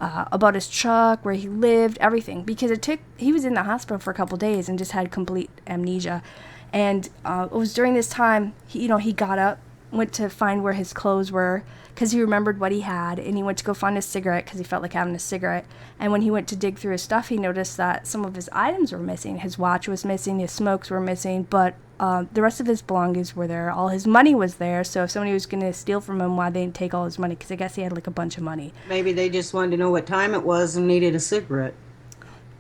about his truck, where he lived, everything. Because he was in the hospital for a couple days and just had complete amnesia. And it was during this time, he got up, went to find where his clothes were, because he remembered what he had, and he went to go find a cigarette because he felt like having a cigarette. And when he went to dig through his stuff, he noticed that some of his items were missing. His watch was missing, his smokes were missing, but the rest of his belongings were there. All his money was there, so if somebody was going to steal from him, why they didn't take all his money? Because I guess he had like a bunch of money. Maybe they just wanted to know what time it was and needed a cigarette.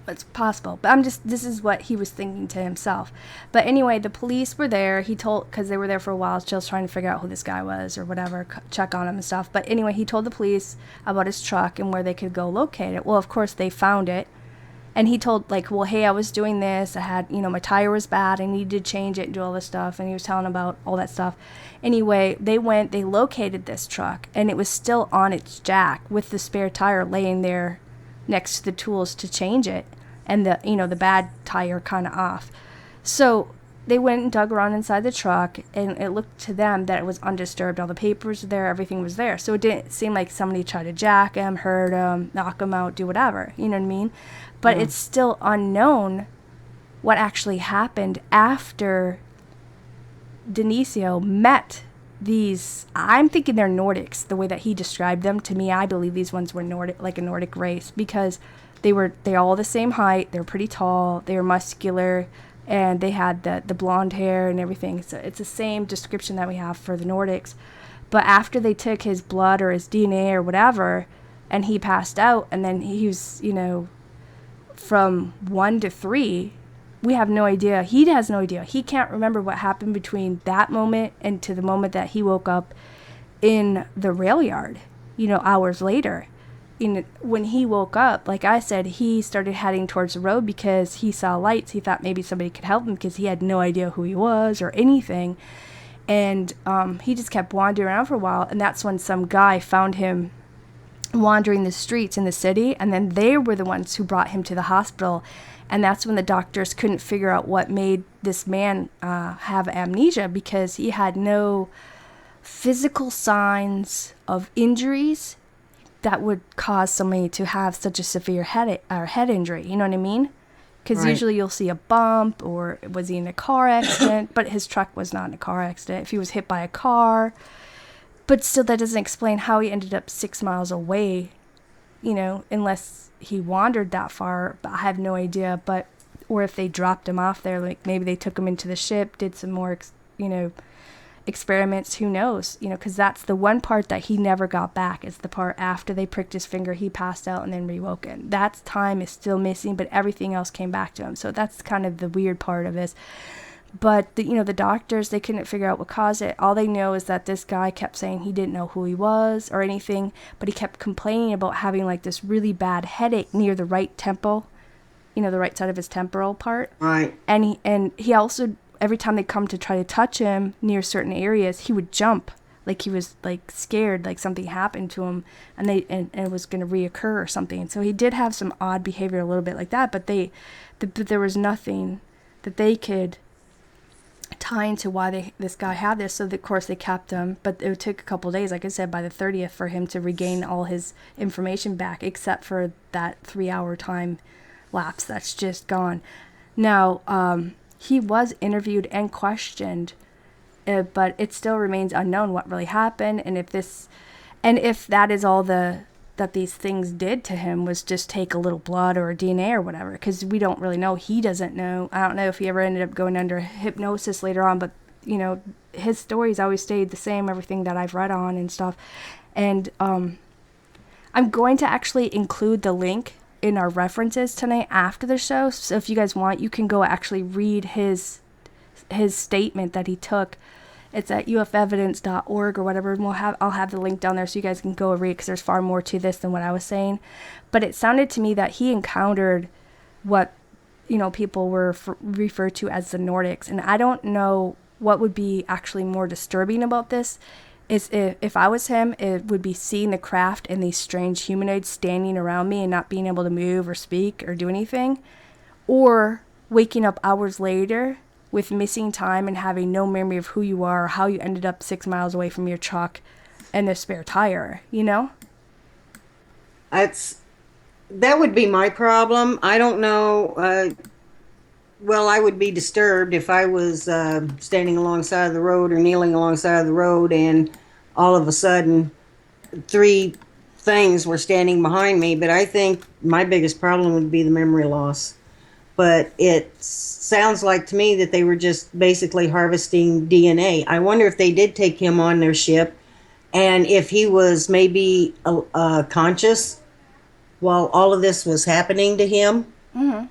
It's possible, but this is what he was thinking to himself. But anyway, the police were there. Because they were there for a while, just trying to figure out who this guy was or whatever, check on him and stuff. But anyway, he told the police about his truck and where they could go locate it. Well, of course, they found it. And he told, like, well, hey, I was doing this. I had, my tire was bad. I needed to change it and do all this stuff. And he was telling about all that stuff. Anyway, they located this truck, and it was still on its jack with the spare tire laying there next to the tools to change it. And the bad tire kind of off. So they went and dug around inside the truck, and it looked to them that it was undisturbed. All the papers were there, everything was there. So it didn't seem like somebody tried to jack him, hurt him, knock him out, do whatever. You know what I mean? But it's still unknown what actually happened after Denisio met these, I'm thinking they're Nordics, the way that he described them. To me, I believe these ones were Nordic, like a Nordic race, because they're all the same height, they're pretty tall, they were muscular, and they had the blonde hair and everything. So it's the same description that we have for the Nordics. But after they took his blood or his DNA or whatever, and he passed out, and then he was, from 1 to 3, we have no idea. He has no idea. He can't remember what happened between that moment and to the moment that he woke up in the rail yard, hours later. When he woke up, like I said, he started heading towards the road because he saw lights. He thought maybe somebody could help him because he had no idea who he was or anything. And he just kept wandering around for a while. And that's when some guy found him wandering the streets in the city. And then they were the ones who brought him to the hospital. And that's when the doctors couldn't figure out what made this man have amnesia, because he had no physical signs of injuries that would cause somebody to have such a severe head injury. You know what I mean? Because usually you'll see a bump, or was he in a car accident? But his truck was not in a car accident. If he was hit by a car. But still, that doesn't explain how he ended up 6 miles away, unless he wandered that far. But I have no idea. Or if they dropped him off there, like maybe they took him into the ship, did some more, experiments, who knows, because that's the one part that he never got back, is the part after they pricked his finger, he passed out and then rewoken. That time is still missing, but everything else came back to him. So that's kind of the weird part of this. But the doctors, they couldn't figure out what caused it. All they know is that this guy kept saying he didn't know who he was or anything, but he kept complaining about having like this really bad headache near the right temple, the right side of his temporal part. Right. And he also, every time they come to try to touch him near certain areas, he would jump, like he was like scared, like something happened to him, and it was going to reoccur or something. And so he did have some odd behavior a little bit like that, but there was nothing that they could tie into why this guy had this. So of course they kept him, but it took a couple of days, like I said, by the 30th, for him to regain all his information back, except for that 3-hour time lapse that's just gone. Now, he was interviewed and questioned, but it still remains unknown what really happened, and if that is all that these things did to him, was just take a little blood or a DNA or whatever, because we don't really know. He doesn't know. I don't know if he ever ended up going under hypnosis later on, but his stories always stayed the same, everything that I've read on and stuff. And I'm going to actually include the link in our references tonight after the show, so if you guys want, you can go actually read his statement that he took. It's at ufevidence.org or whatever, and I'll have the link down there so you guys can go and read, because there's far more to this than what I was saying. But it sounded to me that he encountered what people were referred to as the Nordics, and I don't know what would be actually more disturbing about this. Is if I was him, it would be seeing the craft and these strange humanoids standing around me and not being able to move or speak or do anything, or waking up hours later with missing time and having no memory of who you are or how you ended up 6 miles away from your truck and a spare tire, That would be my problem. I don't know. Well, I would be disturbed if I was standing alongside of the road or kneeling alongside of the road, and all of a sudden 3 things were standing behind me. But I think my biggest problem would be the memory loss. But it sounds like to me that they were just basically harvesting DNA. I wonder if they did take him on their ship, and if he was maybe conscious while all of this was happening to him. Mm-hmm.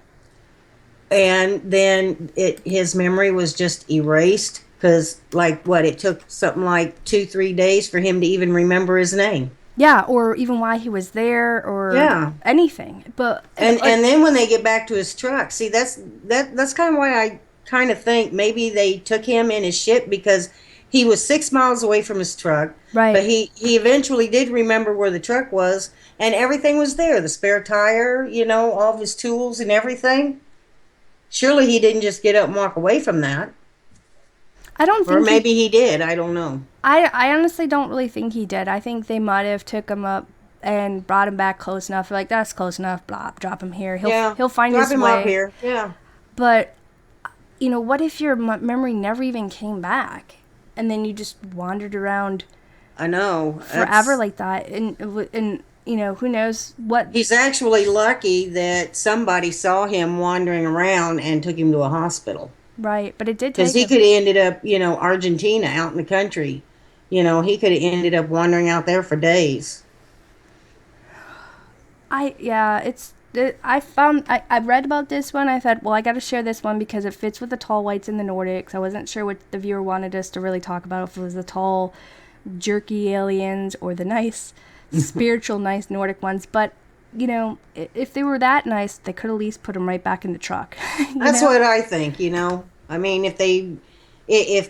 And then his memory was just erased, because it took something like 2-3 days for him to even remember his name. Yeah, or even why he was there, or anything. But and then when they get back to his truck, see, that's kind of why I kind of think maybe they took him in his ship, because he was 6 miles away from his truck. Right. But he eventually did remember where the truck was, and everything was there, the spare tire, all of his tools and everything. Surely he didn't just get up and walk away from that. I don't think. Or maybe he did. I don't know. I honestly don't really think he did. I think they might have took him up and brought him back close enough. Like, that's close enough. Blah, drop him here. He'll find his way. Drop him up here. Yeah. But, what if your memory never even came back? and then you just wandered around I know. forever like that, and who knows what. He's actually lucky that somebody saw him wandering around and took him to a hospital. Right, but it did Because take he a. could have ended up, Argentina out in the country. He could have ended up wandering out there for days. I read about this one. I thought, well, I got to share this one because it fits with the tall whites in the Nordics. I wasn't sure what the viewer wanted us to really talk about, if it was the tall, jerky aliens or the nice, spiritual, nice Nordic ones. But if they were that nice, they could at least put them right back in the truck. That's what I think. I mean, if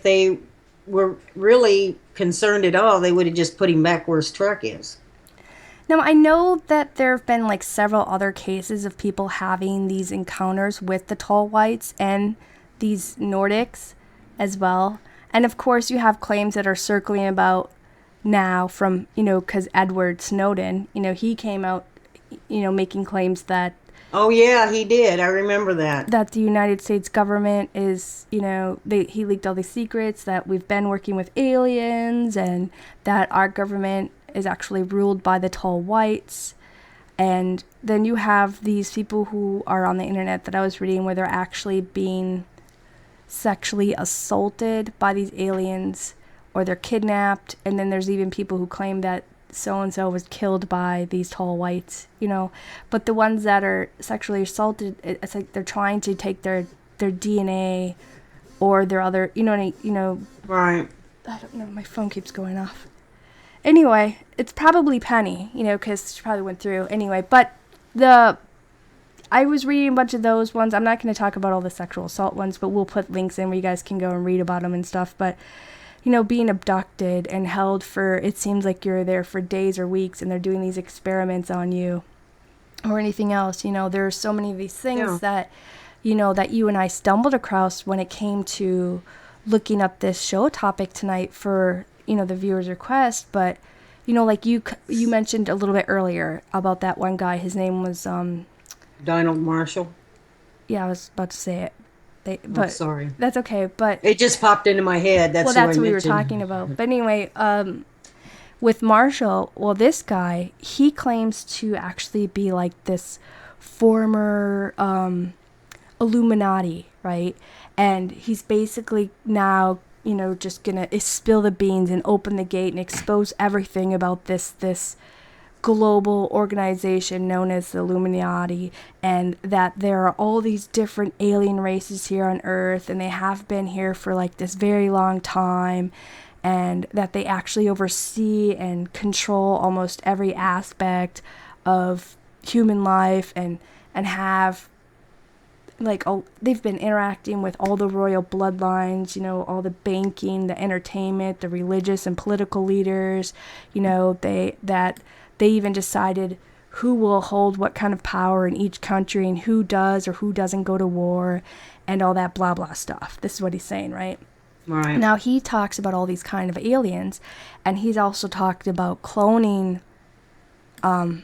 they were really concerned at all, they would have just put him back where his truck is. Now, I know that there have been like several other cases of people having these encounters with the tall whites and these Nordics as well. And of course, you have claims that are circling about now from, because Edward Snowden, he came out, making claims that. Oh, yeah, he did. I remember that. That the United States government is, he leaked all these secrets, that we've been working with aliens, and that our government is actually ruled by the tall whites. And then you have these people who are on the internet that I was reading where they're actually being sexually assaulted by these aliens, or they're kidnapped. And then there's even people who claim that so-and-so was killed by these tall whites, but the ones that are sexually assaulted, it's like they're trying to take their DNA or their other, Right. I don't know, my phone keeps going off. Anyway, it's probably Penny, because she probably went through anyway. But I was reading a bunch of those ones. I'm not going to talk about all the sexual assault ones, but we'll put links in where you guys can go and read about them and stuff. But being abducted and held for, it seems like you're there for days or weeks, and they're doing these experiments on you or anything else. There are so many of these things that that you and I stumbled across when it came to looking up this show topic tonight for the viewer's request. But like you mentioned a little bit earlier about that one guy. His name was Donald Marshall. Yeah, I was about to say it. But sorry, that's okay. But it just popped into my head. That's what we were talking about. But anyway, with Marshall, this guy, he claims to actually be like this former Illuminati, right? And he's basically now, just gonna spill the beans and open the gate and expose everything about this global organization known as the Illuminati, and that there are all these different alien races here on Earth, and they have been here for like this very long time, and that they actually oversee and control almost every aspect of human life, and have they've been interacting with all the royal bloodlines, all the banking, the entertainment, the religious and political leaders, they even decided who will hold what kind of power in each country, and who does or who doesn't go to war, and all that blah, blah stuff. This is what he's saying, right? Right. Now, he talks about all these kind of aliens, and he's also talked about cloning. God,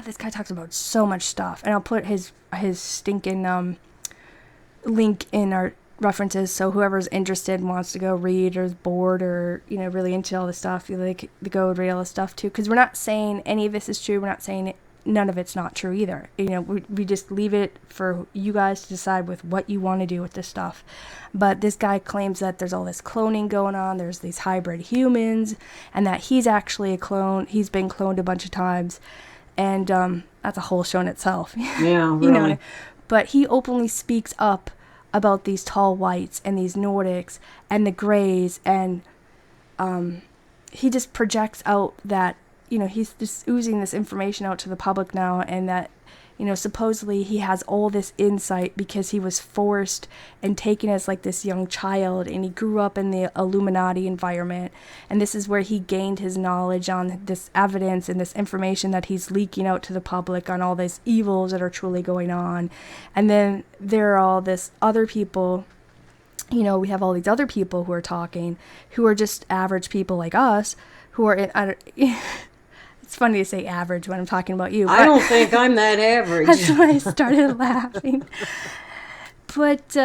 this guy talks about so much stuff, and I'll put his stinking link in our references, so whoever's interested and wants to go read, or is bored, or really into all this stuff, they go read all this stuff too, because we're not saying any of this is true. We're not saying none of it's not true either. We just leave it for you guys to decide with what you want to do with this stuff. But this guy claims that there's all this cloning going on, there's these hybrid humans, and that he's actually a clone. He's been cloned a bunch of times, and that's a whole show in itself. Yeah, really. But he openly speaks up about these tall whites and these Nordics and the Greys, and he just projects out that he's just oozing this information out to the public now, and that supposedly he has all this insight because he was forced and taken as like this young child, and he grew up in the Illuminati environment, and this is where he gained his knowledge on this evidence and this information that he's leaking out to the public on all these evils that are truly going on. And then there are all this other people, we have all these other people who are talking, who are just average people like us, who are in, it's funny to say average when I'm talking about you. I don't think I'm that average. That's why I started laughing. But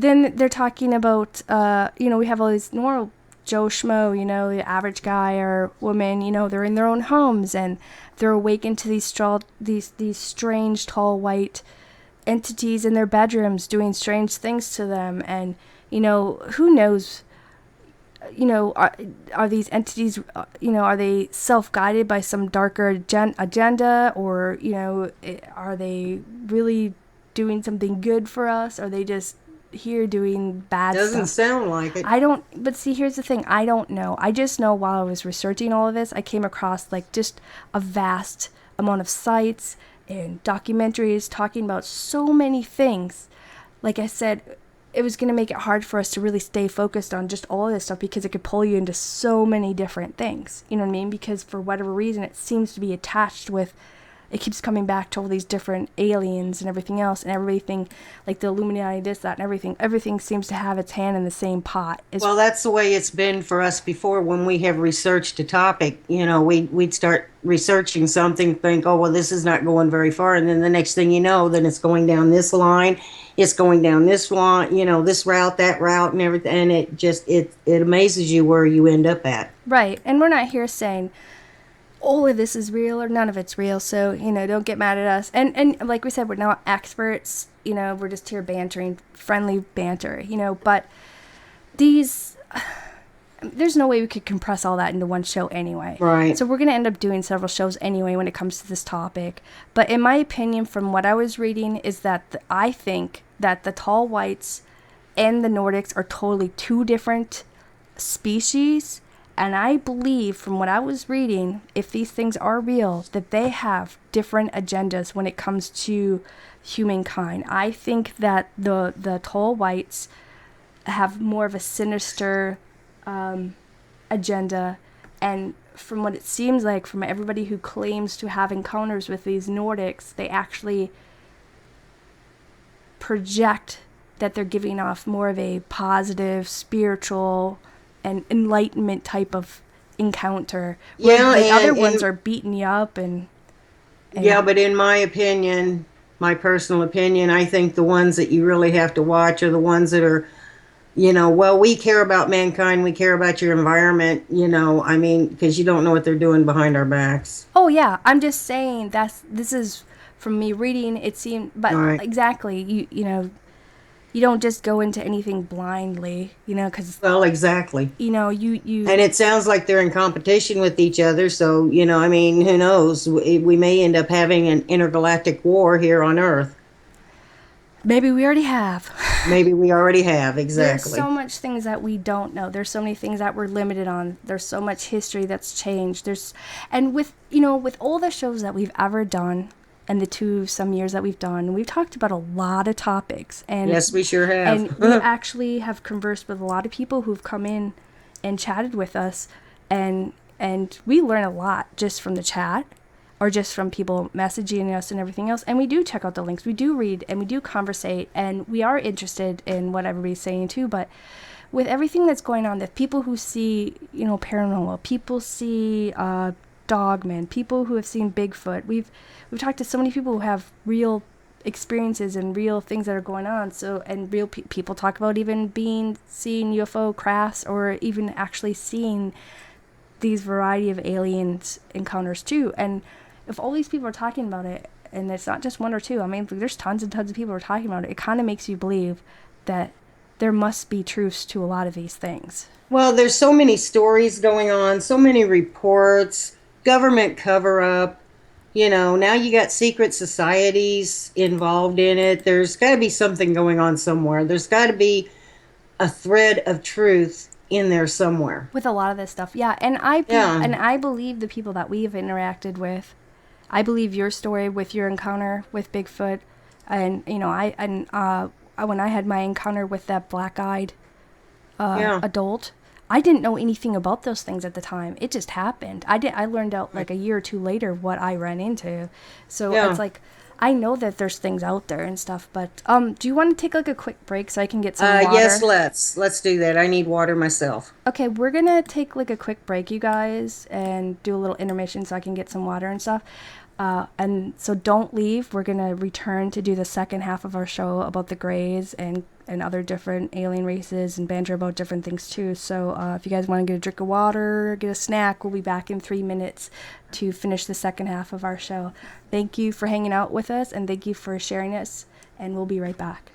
then they're talking about, we have all these normal Joe Schmo, the average guy or woman, they're in their own homes and they're awakened to these strange tall white entities in their bedrooms doing strange things to them. And, who knows, are these entities, are they self-guided by some darker agenda, or, are they really doing something good for us? Are they just here doing bad stuff? Doesn't sound like it. But see, here's the thing. I don't know. I just know while I was researching all of this, I came across like just a vast amount of sites and documentaries talking about so many things. Like I said, it was going to make it hard for us to really stay focused on just all of this stuff because it could pull you into so many different things. You know what I mean? Because for whatever reason, it seems to be attached with, it keeps coming back to all these different aliens and everything else, and everything, like the Illuminati, this, that, and everything seems to have its hand in the same pot. Well, that's the way it's been for us before. When we have researched a topic, we'd start researching something, think, oh, well, this is not going very far. And then the next thing you know, then it's going down this line, it's going down this line, this route, that route, and everything. And it amazes you where you end up at. Right. And we're not here saying all of this is real or none of it's real. So, don't get mad at us. And like we said, we're not experts. We're just here bantering, friendly banter, but there's no way we could compress all that into one show anyway. Right. So we're going to end up doing several shows anyway when it comes to this topic. But in my opinion, from what I was reading, is that I think that the tall whites and the Nordics are totally two different species. And I believe, from what I was reading, if these things are real, that they have different agendas when it comes to humankind. I think that the tall whites have more of a sinister agenda, and from what it seems like from everybody who claims to have encounters with these Nordics, they actually project that they're giving off more of a positive, spiritual, and enlightenment type of encounter. Yeah, the other ones are beating you up and yeah, but in my opinion, my personal opinion, I think the ones that you really have to watch are the ones that are, well, we care about mankind, we care about your environment, because you don't know what they're doing behind our backs. Oh yeah, I'm just saying this is from me reading. It seemed, but right. Exactly, you don't just go into anything blindly, because well, exactly, you and it sounds like they're in competition with each other. So who knows? We may end up having an intergalactic war here on Earth. Maybe we already have. Maybe we already have, exactly. There's so much things that we don't know. There's so many things that we're limited on. There's so much history that's changed. And with all the shows that we've ever done, and the some years that we've done, we've talked about a lot of topics. And yes, we sure have. And we actually have conversed with a lot of people who've come in and chatted with us, and we learn a lot just from the chat, or just from people messaging us and everything else. And we do check out the links, we do read, and we do conversate, and we are interested in what everybody's saying too. But with everything that's going on, the people who see, paranormal, people see dogmen, people who have seen Bigfoot, we've talked to so many people who have real experiences and real things that are going on. So, and real people talk about even seeing UFO crafts, or even actually seeing these variety of aliens encounters too. And if all these people are talking about it, and it's not just one or two, there's tons and tons of people who are talking about it, it kind of makes you believe that there must be truths to a lot of these things. Well, there's so many stories going on, so many reports, government cover-up, now you got secret societies involved in it. There's got to be something going on somewhere. There's got to be a thread of truth in there somewhere. With a lot of this stuff, yeah. And I believe the people that we've interacted with. I believe your story with your encounter with Bigfoot, and when I had my encounter with that black-eyed adult, I didn't know anything about those things at the time. It just happened. I learned out like a year or two later what I ran into. So it's like, I know that there's things out there and stuff, but do you want to take like a quick break so I can get some water? Yes, let's do that. I need water myself. Okay, we're gonna take like a quick break, you guys, and do a little intermission so I can get some water and stuff. And so don't leave. We're gonna return to do the second half of our show about the Greys and and other different alien races and banter about different things too. So if you guys want to get a drink of water, get a snack, we'll be back in 3 minutes to finish the second half of our show. Thank you for hanging out with us, and thank you for sharing us, and we'll be right back.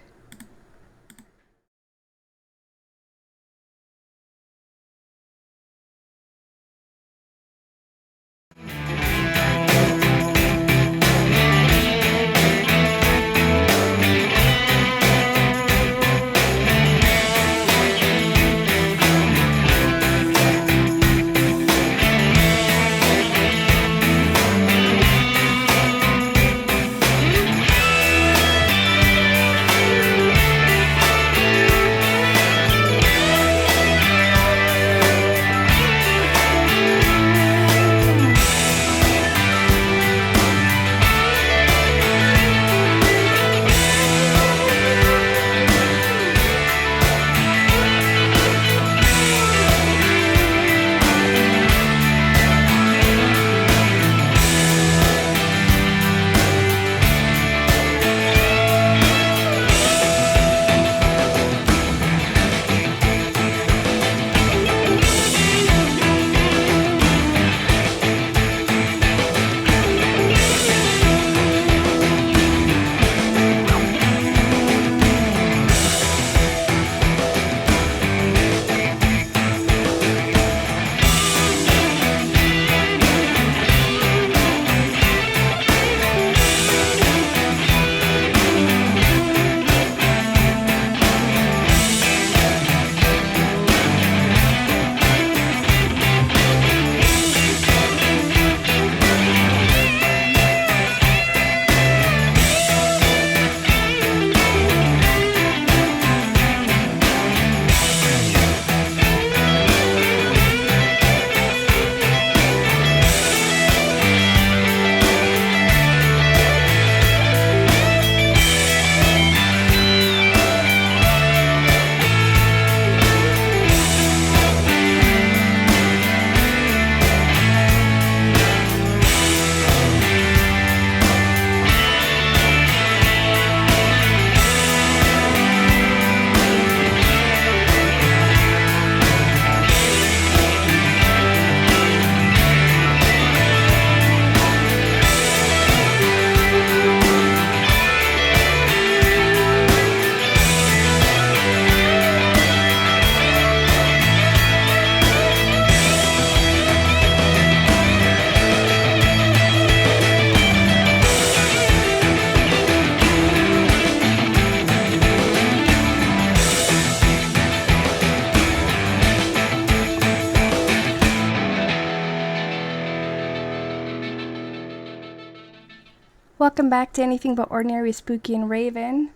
Welcome back to Anything But Ordinary with Spooky and Raven.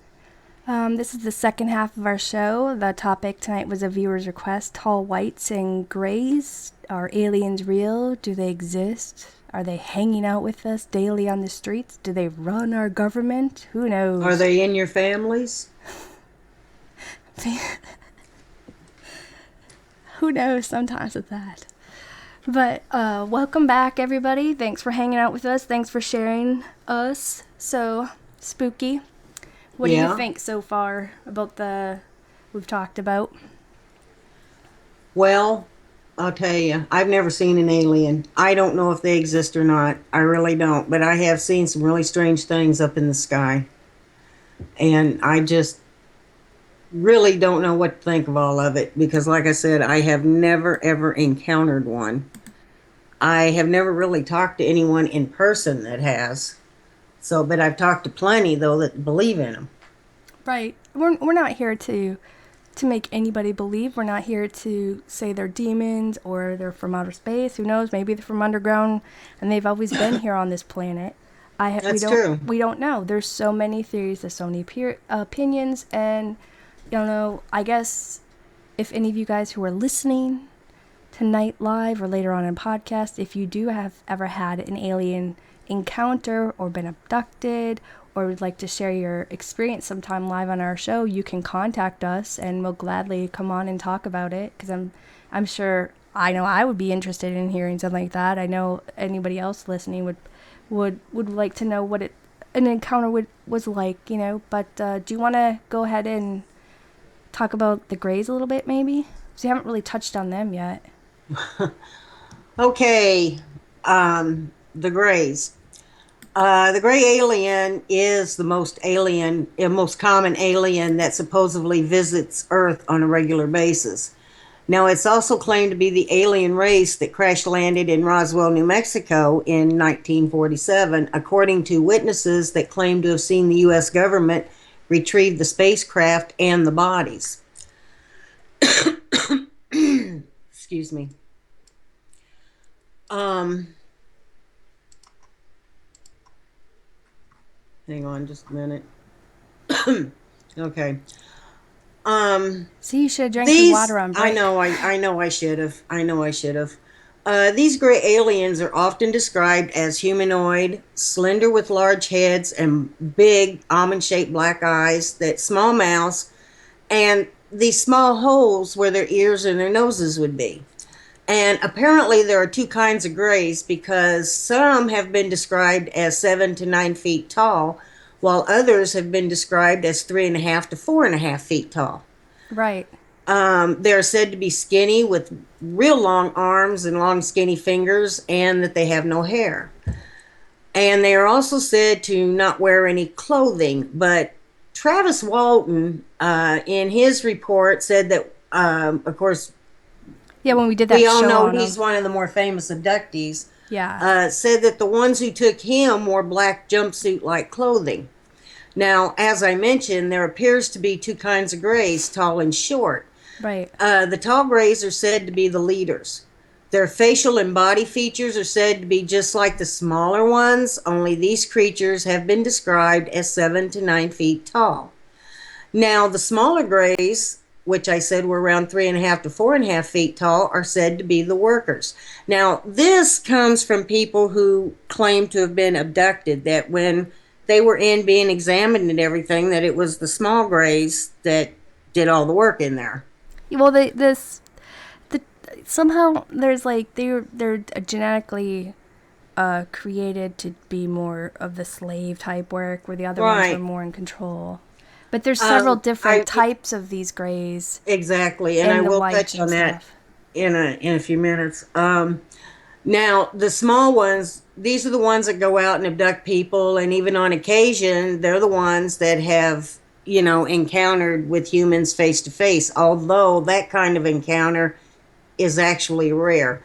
This is the second half of our show. The topic tonight was a viewer's request. Tall whites and grays. Are aliens real? Do they exist? Are they hanging out with us daily on the streets? Do they run our government? Who knows? Are they in your families? Who knows sometimes with that. But welcome back, everybody. Thanks for hanging out with us. Thanks for sharing us. So, Spooky, what do you think so far about we've talked about? Well, I'll tell you, I've never seen an alien. I don't know if they exist or not. I really don't. But I have seen some really strange things up in the sky. And I just really don't know what to think of all of it. Because like I said, I have never, ever encountered one. I have never really talked to anyone in person that has. So, but I've talked to plenty, though, that believe in them. Right. We're not here to make anybody believe. We're not here to say they're demons or they're from outer space. Who knows? Maybe they're from underground and they've always been here on this planet. That's true. We don't know. There's so many theories, there's so many opinions, and I guess if any of you guys who are listening tonight live or later on in podcast, if you do have ever had an alien encounter or been abducted or would like to share your experience sometime live on our show, you can contact us and we'll gladly come on and talk about it, because I'm sure, I know I would be interested in hearing something like that. I know anybody else listening would like to know what an encounter was like, but do you want to go ahead and talk about the Greys a little bit, maybe? So you haven't really touched on them yet. Okay, the Greys. The gray alien is the most common alien that supposedly visits Earth on a regular basis. Now, it's also claimed to be the alien race that crash landed in Roswell, New Mexico in 1947, according to witnesses that claim to have seen the U.S. government retrieve the spacecraft and the bodies. Excuse me. Um, Hang on just a minute. Okay. See, you should have drank your These, water on I break. know, I know I should have. I know I should have. These gray aliens are often described as humanoid, slender with large heads and big almond-shaped black eyes, that small mouths, and these small holes where their ears and their noses would be. And apparently there are two kinds of grays because some have been described as 7 to 9 feet tall, while others have been described as 3.5 to 4.5 feet tall. Right. They're said to be skinny with real long arms and long skinny fingers, and that they have no hair. And they are also said to not wear any clothing. But Travis Walton, in his report, said that, of course, Yeah, when we did that we all show know on he's them. one of the more famous abductees, Yeah. said that the ones who took him wore black jumpsuit-like clothing. Now, as I mentioned, there appears to be two kinds of grays, tall and short. Right. The tall grays are said to be the leaders. Their facial and body features are said to be just like the smaller ones, only these creatures have been described as 7 to 9 feet tall. Now, the smaller grays, which I said were around 3.5 to 4.5 feet tall, are said to be the workers. Now, this comes from people who claim to have been abducted, that when they were in being examined and everything, that it was the small grays that did all the work in there. Well, the somehow there's like they're genetically created to be more of the slave type work, where the other ones were Right. more in control. But there's several I different types of these grays exactly, and I and the will whites touch and on that stuff. in a few minutes. Now, the small ones, these are the ones that go out and abduct people, and even on occasion, they're the ones that have, encountered with humans face to face, although that kind of encounter is actually rare.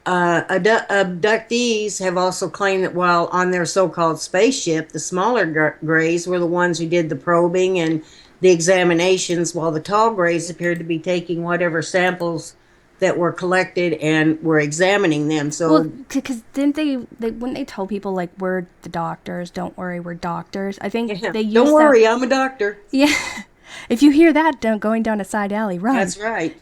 Abductees have also claimed that while on their so-called spaceship, the smaller grays were the ones who did the probing and the examinations, while the tall grays appeared to be taking whatever samples that were collected and were examining them. Well, So, because didn't they wouldn't they tell people like we're the doctors? Don't worry, we're doctors. I think yeah, they don't use that. worry, I'm a doctor. Yeah. If you hear that, don't going down a side alley, run. That's right.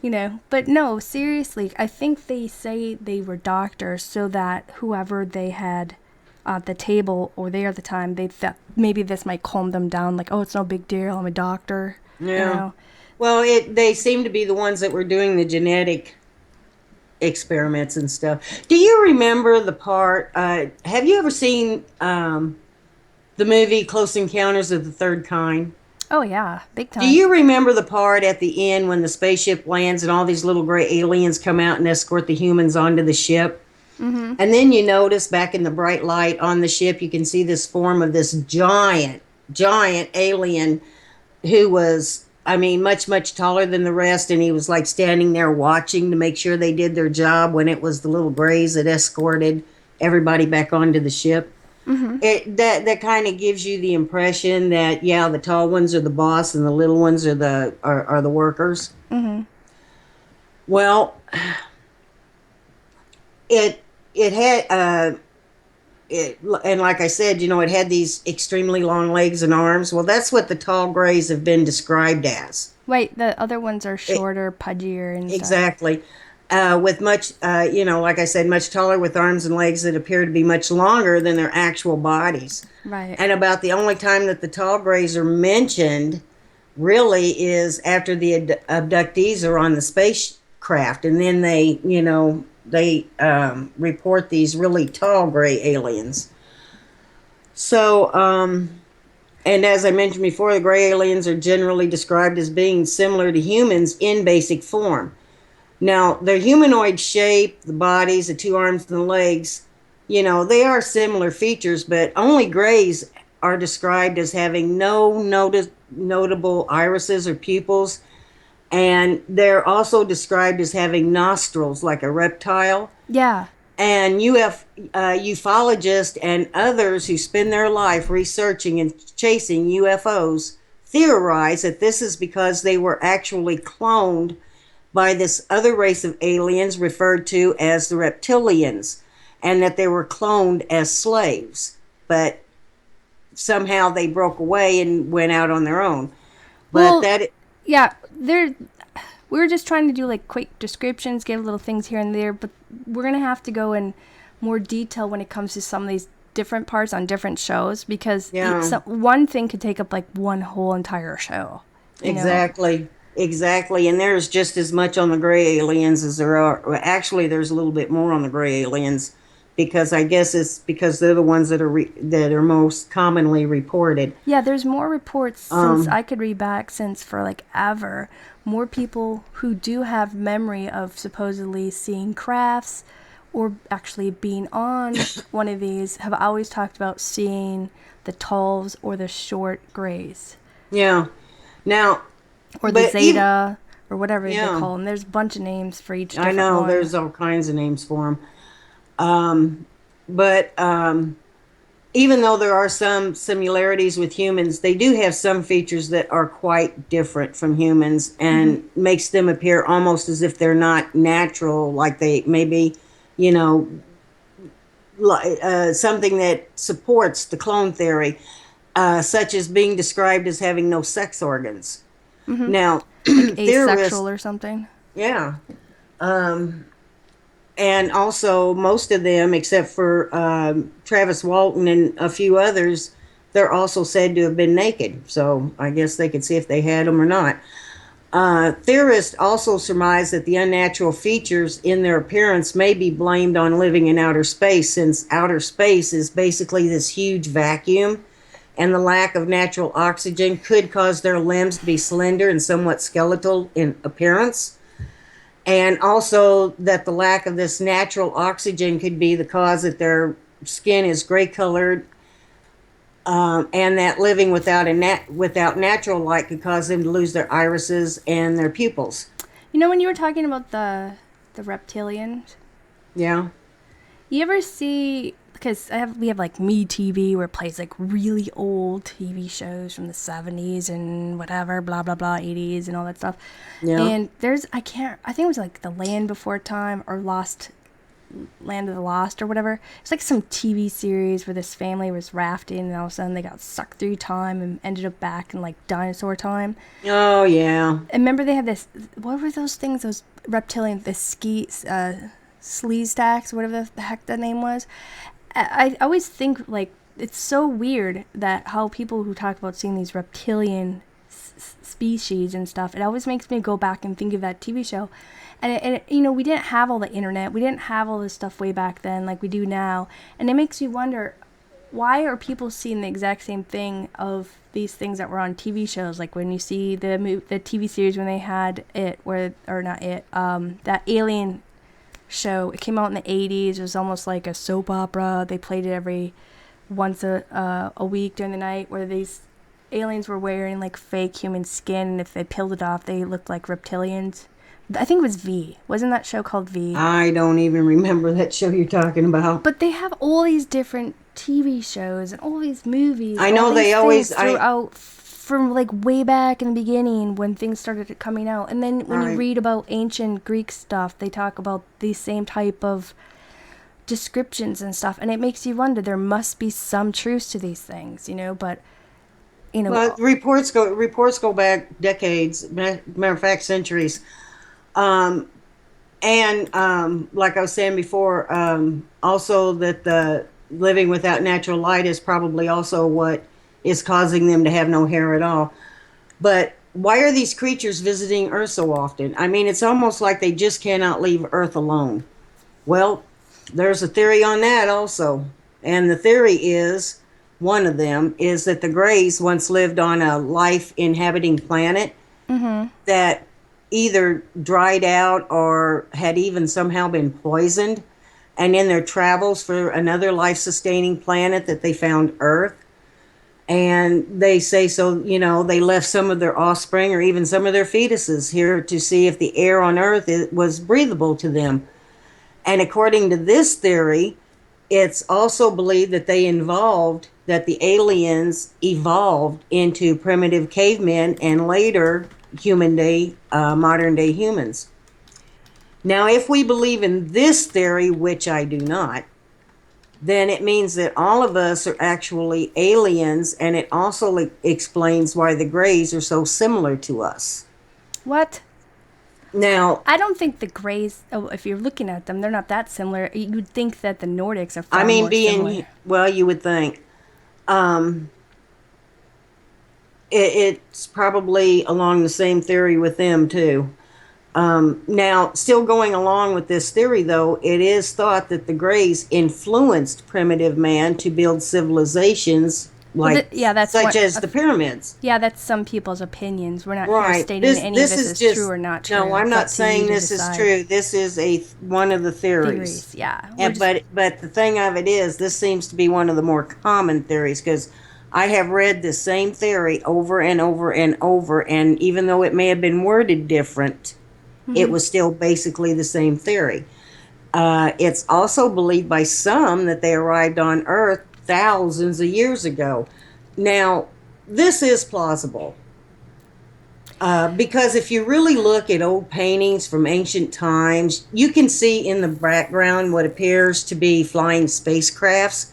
But no, seriously, I think they say they were doctors so that whoever they had at the table or there at the time, they thought maybe this might calm them down. Like, oh, it's no big deal. I'm a doctor. You Yeah. know. Well, they seem to be the ones that were doing the genetic experiments and stuff. Do you remember the part? Have you ever seen the movie Close Encounters of the Third Kind? Oh yeah, big Do time. you remember the part at the end when the spaceship lands and all these little gray aliens come out and escort the humans onto the ship? Mm-hmm. And then you notice back in the bright light on the ship, you can see this form of this giant, giant alien who was, I mean, much, much taller than the rest. And he was like standing there watching to make sure they did their job when it was the little grays that escorted everybody back onto the ship. Mm-hmm. That kind of gives you the impression that, yeah, the tall ones are the boss and the little ones are the workers. Mm-hmm. Well, it it had it, and like I said, it had these extremely long legs and arms. Well, that's what the tall grays have been described as. Wait, the other ones are It, shorter, pudgier, and stuff. exactly. With much, like I said, much taller with arms and legs that appear to be much longer than their actual bodies. Right. And about the only time that the tall grays are mentioned really is after the abductees are on the spacecraft. And then they report these really tall gray aliens. So, And as I mentioned before, the gray aliens are generally described as being similar to humans in basic form. Now, their humanoid shape, the bodies, the two arms and the legs, they are similar features, but only grays are described as having no notable irises or pupils. And they're also described as having nostrils like a reptile. Yeah. And ufologists and others who spend their life researching and chasing UFOs theorize that this is because they were actually cloned by this other race of aliens referred to as the reptilians, and that they were cloned as slaves. But somehow they broke away and went out on their own. But Well, that, yeah, we were just trying to do like quick descriptions, give little things here and there, but we're going to have to go in more detail when it comes to some of these different parts on different shows, because yeah, one thing could take up like one whole entire show. exactly. Exactly. And there's just as much on the gray aliens as there are. Well, actually, there's a little bit more on the gray aliens because I guess it's because they're the ones that are most commonly reported. Yeah, there's more reports since Um, I could read back since for like ever. More people who do have memory of supposedly seeing crafts or actually being on one of these have always talked about seeing the talls or the short grays yeah. Now, or the but even zeta or whatever they yeah, call them. There's a bunch of names for each I different know one. there's all kinds of names for them. But even though there are some similarities with humans, they do have some features that are quite different from humans Hmm. and makes them appear almost as if they're not natural, like they maybe, you know, something that supports the clone theory, such as being described as having no sex organs. Hmm. Now, Like asexual theorists, or something. yeah, and also most of them, except for Travis Walton and a few others, they're also said to have been naked. So I guess they could see if they had them or not. Theorists also surmise that the unnatural features in their appearance may be blamed on living in outer space, since outer space is basically this huge vacuum, and the lack of natural oxygen could cause their limbs to be slender and somewhat skeletal in appearance. And also that the lack of this natural oxygen could be the cause that their skin is gray colored, and that living without natural light could cause them to lose their irises and their pupils. You know, when you were talking about the reptilians, Yeah. you ever see, because we have like Me TV where it plays like really old TV shows from the 70s and whatever, blah blah blah, 80s and all that stuff. Yeah. And I think it was like The Land Before Time or Lost Land of the Lost or whatever. It's like some TV series where this family was rafting and all of a sudden they got sucked through time and ended up back in like dinosaur time. Oh yeah. And remember they had this, what were those things, those reptilian, the sleaze stacks, whatever the heck that name was. I always think like it's so weird that how people who talk about seeing these reptilian species and stuff, it always makes me go back and think of that TV show. And you know, we didn't have all the internet, we didn't have all this stuff way back then like we do now, and it makes you wonder, why are people seeing the exact same thing of these things that were on TV shows? Like when you see the TV series when they had it, where, or not it, that Alien show, it came out in the 80s. It was almost like a soap opera. They played it every once a week during the night, where these aliens were wearing like fake human skin, and if they peeled it off they looked like reptilians. I think it was V. Wasn't that show called V? I don't even remember that show you're talking about. But they have all these different TV shows and all these movies, I all know these they things always I throughout from like way back in the beginning when things started coming out. And then when you I read about ancient Greek stuff, they talk about these same type of descriptions and stuff, and it makes you wonder, there must be some truth to these things, you know, but you well, know, reports go back decades, matter of fact, centuries. Um, and like I was saying before, also that the living without natural light is probably also what is causing them to have no hair at all. But why are these creatures visiting Earth so often? I mean, it's almost like they just cannot leave Earth alone. Well, there's a theory on that also. And the theory is one of them, is that the Greys once lived on a life inhabiting planet that either dried out or had even somehow been poisoned. And in their travels for another life sustaining planet, that they found Earth. And they say, so, they left some of their offspring or even some of their fetuses here to see if the air on Earth was breathable to them. And according to this theory, it's also believed that that the aliens evolved into primitive cavemen and later modern day humans. Now, if we believe in this theory, which I do not, then it means that all of us are actually aliens, and it also explains why the Greys are so similar to us. What? Now, I don't think the Greys, if you're looking at them, they're not that similar. You'd think that the Nordics are far I mean, more similar. well, you would think. Um, it's probably along the same theory with them, too. Now, still going along with this theory, though, it is thought that the Greys influenced primitive man to build civilizations such as the pyramids. Yeah, that's some people's opinions. We're not here Right. stating that any of this is true or not true. No, I'm It's not up to saying you to this is decide. true. This is one of the theories. Yeah. And, but the thing of it is, this seems to be one of the more common theories, because I have read the same theory over and over and over, and even though it may have been worded different, it was still basically the same theory. It's also believed by some that they arrived on Earth thousands of years ago. Now, this is plausible. Because if you really look at old paintings from ancient times, you can see in the background what appears to be flying spacecrafts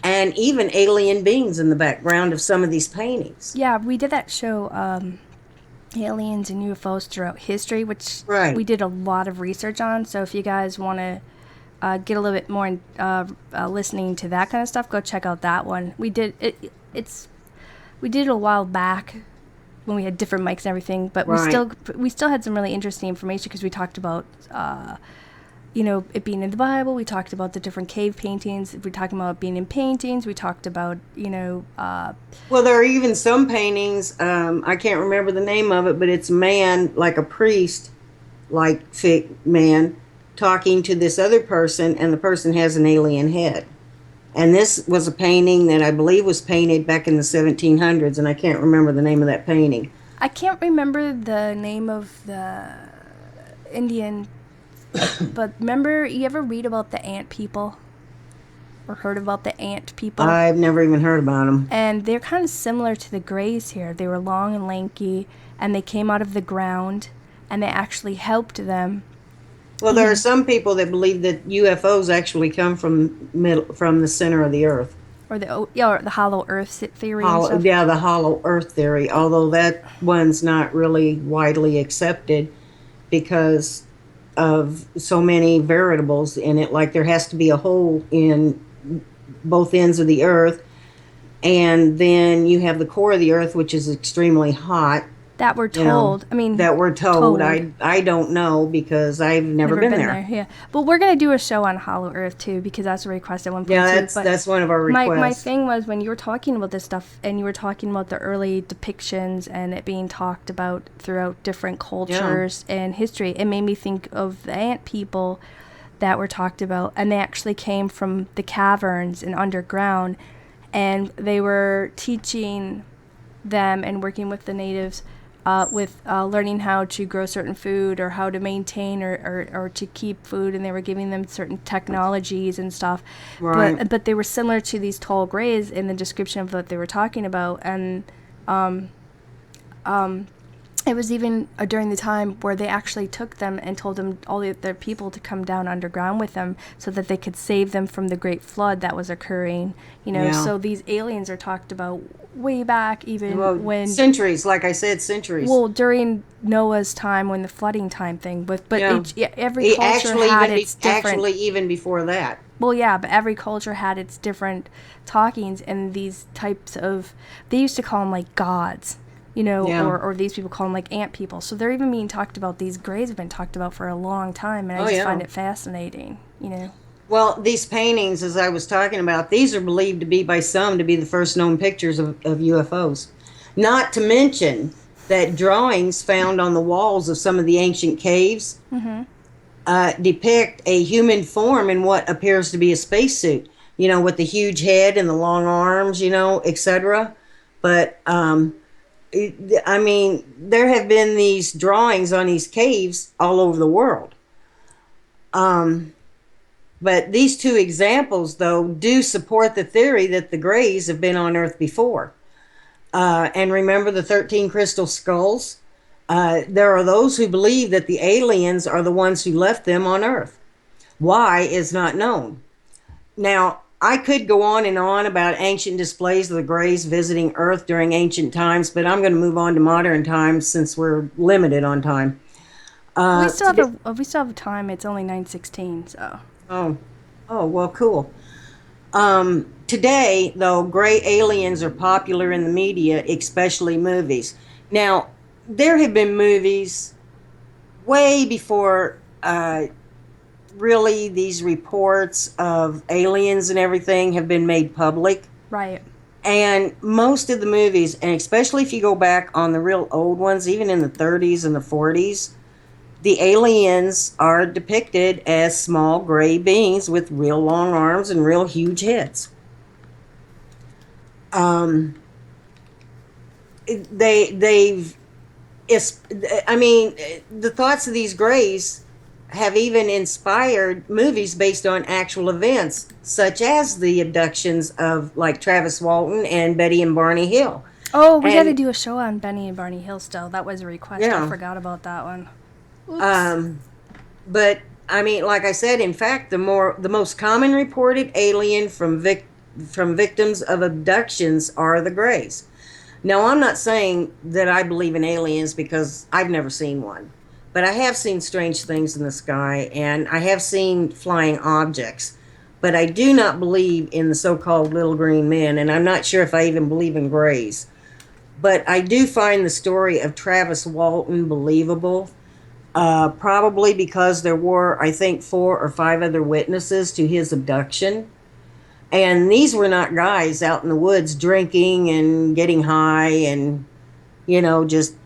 and even alien beings in the background of some of these paintings. Yeah, we did that show, Aliens and UFOs Throughout History, which Right. we did a lot of research on. So if you guys want to get a little bit more listening to that kind of stuff, go check out that one. We did it. We did it a while back when we had different mics and everything, but Right. we still had some really interesting information because we talked about it being in the Bible. We talked about the different cave paintings. We talked about it being in paintings. We talked about Well, there are even some paintings, I can't remember the name of it, but it's a man, like a priest, like man, talking to this other person, and the person has an alien head. And this was a painting that I believe was painted back in the 1700s, and I can't remember the name of that painting. I can't remember the name of the Indian, but remember, you ever read about the ant people? Or heard about the ant people? I've never even heard about them. And they're kind of similar to the Greys here. They were long and lanky, and they came out of the ground, and they actually helped them. Well, there are some people that believe that UFOs actually come from the center of the Earth. Or the hollow Earth theory and stuff. Yeah, the hollow Earth theory, although that one's not really widely accepted because of so many variables in it. Like there has to be a hole in both ends of the Earth, and then you have the core of the Earth, which is extremely hot. That we're told. That we're told. I don't know because I've never been there. Yeah, but we're gonna do a show on Hollow Earth too because that's a request at one point. Yeah, that's one of our requests. My thing was when you were talking about this stuff and you were talking about the early depictions and it being talked about throughout different cultures and history, it made me think of the ant people that were talked about, and they actually came from the caverns and underground, and they were teaching them and working with the natives. With learning how to grow certain food or how to maintain or to keep food, and they were giving them certain technologies and stuff. Right. But they were similar to these tall Greys in the description of what they were talking about, and it was even during the time where they actually took them and told them all their people to come down underground with them so that they could save them from the great flood that was occurring. So these aliens are talked about way back, even when centuries, like I said, centuries. Well, during Noah's time, when the flooding time thing, but every culture actually had its different. Actually, even before that. Well, yeah, but every culture had its different talkings, and these types of they used to call them like gods. Or these people call them like ant people. So they're even being talked about. These Greys have been talked about for a long time, and I just find it fascinating. Well, these paintings, as I was talking about, these are believed to be by some to be the first known pictures of UFOs. Not to mention that drawings found on the walls of some of the ancient caves depict a human form in what appears to be a spacesuit, with the huge head and the long arms, etc. But I mean, there have been these drawings on these caves all over the world. But these two examples, though, do support the theory that the Greys have been on Earth before. And remember the 13 crystal skulls? There are those who believe that the aliens are the ones who left them on Earth. Why is not known. Now, I could go on and on about ancient displays of the Greys visiting Earth during ancient times, but I'm going to move on to modern times since we're limited on time. We Uh, still have we still have time. It's only 9:16, so. oh, oh, well, cool. Today, though, gray aliens are popular in the media, especially movies. Now, there have been movies way before really these reports of aliens and everything have been made public. Right. And most of the movies, and especially if you go back on the real old ones, even in the 30s and the 40s, the aliens are depicted as small gray beings with real long arms and real huge heads. Um, they've I mean, the thoughts of these grays have even inspired movies based on actual events, such as the abductions of like Travis Walton and Betty and Barney Hill. Oh, we got to And do a show on Benny and Barney Hill still. That was a request. I yeah, forgot about that one. Oops. um, but I mean, like I said, in fact, the most common reported alien from victims of abductions are the grays. Now, I'm not saying that I believe in aliens because I've never seen one, but I have seen strange things in the sky and I have seen flying objects. But I do not believe in the so called little green men, and I'm not sure if I even believe in grays. But I do find the story of Travis Walton believable, probably because there were, I think, 4 or 5 other witnesses to his abduction. And these were not guys out in the woods drinking and getting high and, just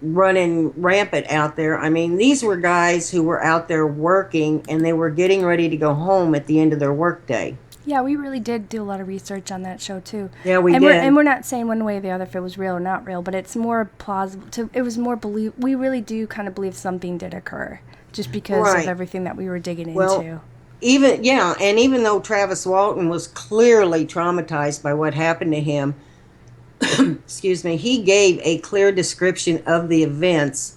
running rampant out there. I mean, these were guys who were out there working and they were getting ready to go home at the end of their workday. Yeah, we really did do a lot of research on that show too. Yeah, we and We're, did. and we're not saying one way or the other if it was real or not real, but it's more plausible. It was more believe. We really do kind of believe something did occur, just because of Right. everything that we were digging Well, into. even though Travis Walton was clearly traumatized by what happened to him, excuse me, he gave a clear description of the events,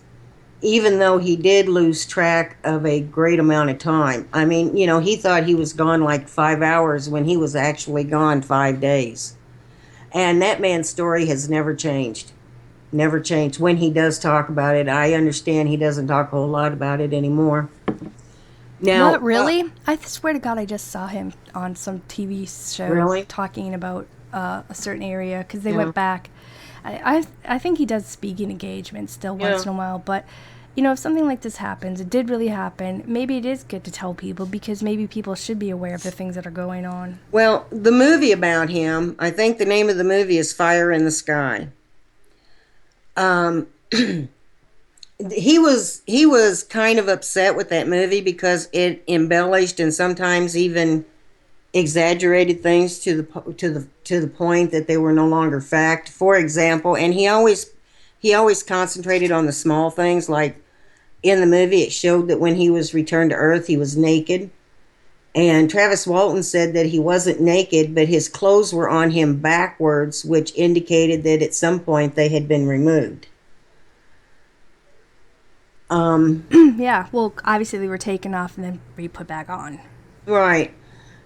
even though he did lose track of a great amount of time. I mean, he thought he was gone like 5 hours when he was actually gone 5 days. And that man's story has never changed. Never changed. When he does talk about it, I understand he doesn't talk a whole lot about it anymore. What, Now, really? I swear to God, I just saw him on some TV show really? talking about a certain area because they Yeah. went back. I think he does speaking engagements still Yeah. once in a while, but if something like this happens, it did really happen, maybe it is good to tell people because maybe people should be aware of the things that are going on. Well, the movie about him, I think the name of the movie is Fire in the Sky. Um, he was kind of upset with that movie because it embellished and sometimes even exaggerated things to the point that they were no longer fact. For example, and he always concentrated on the small things. Like in the movie, it showed that when he was returned to Earth, he was naked. And Travis Walton said that he wasn't naked, but his clothes were on him backwards, which indicated that at some point they had been removed. Um, Yeah, well, obviously they were taken off and then re-put back on. right.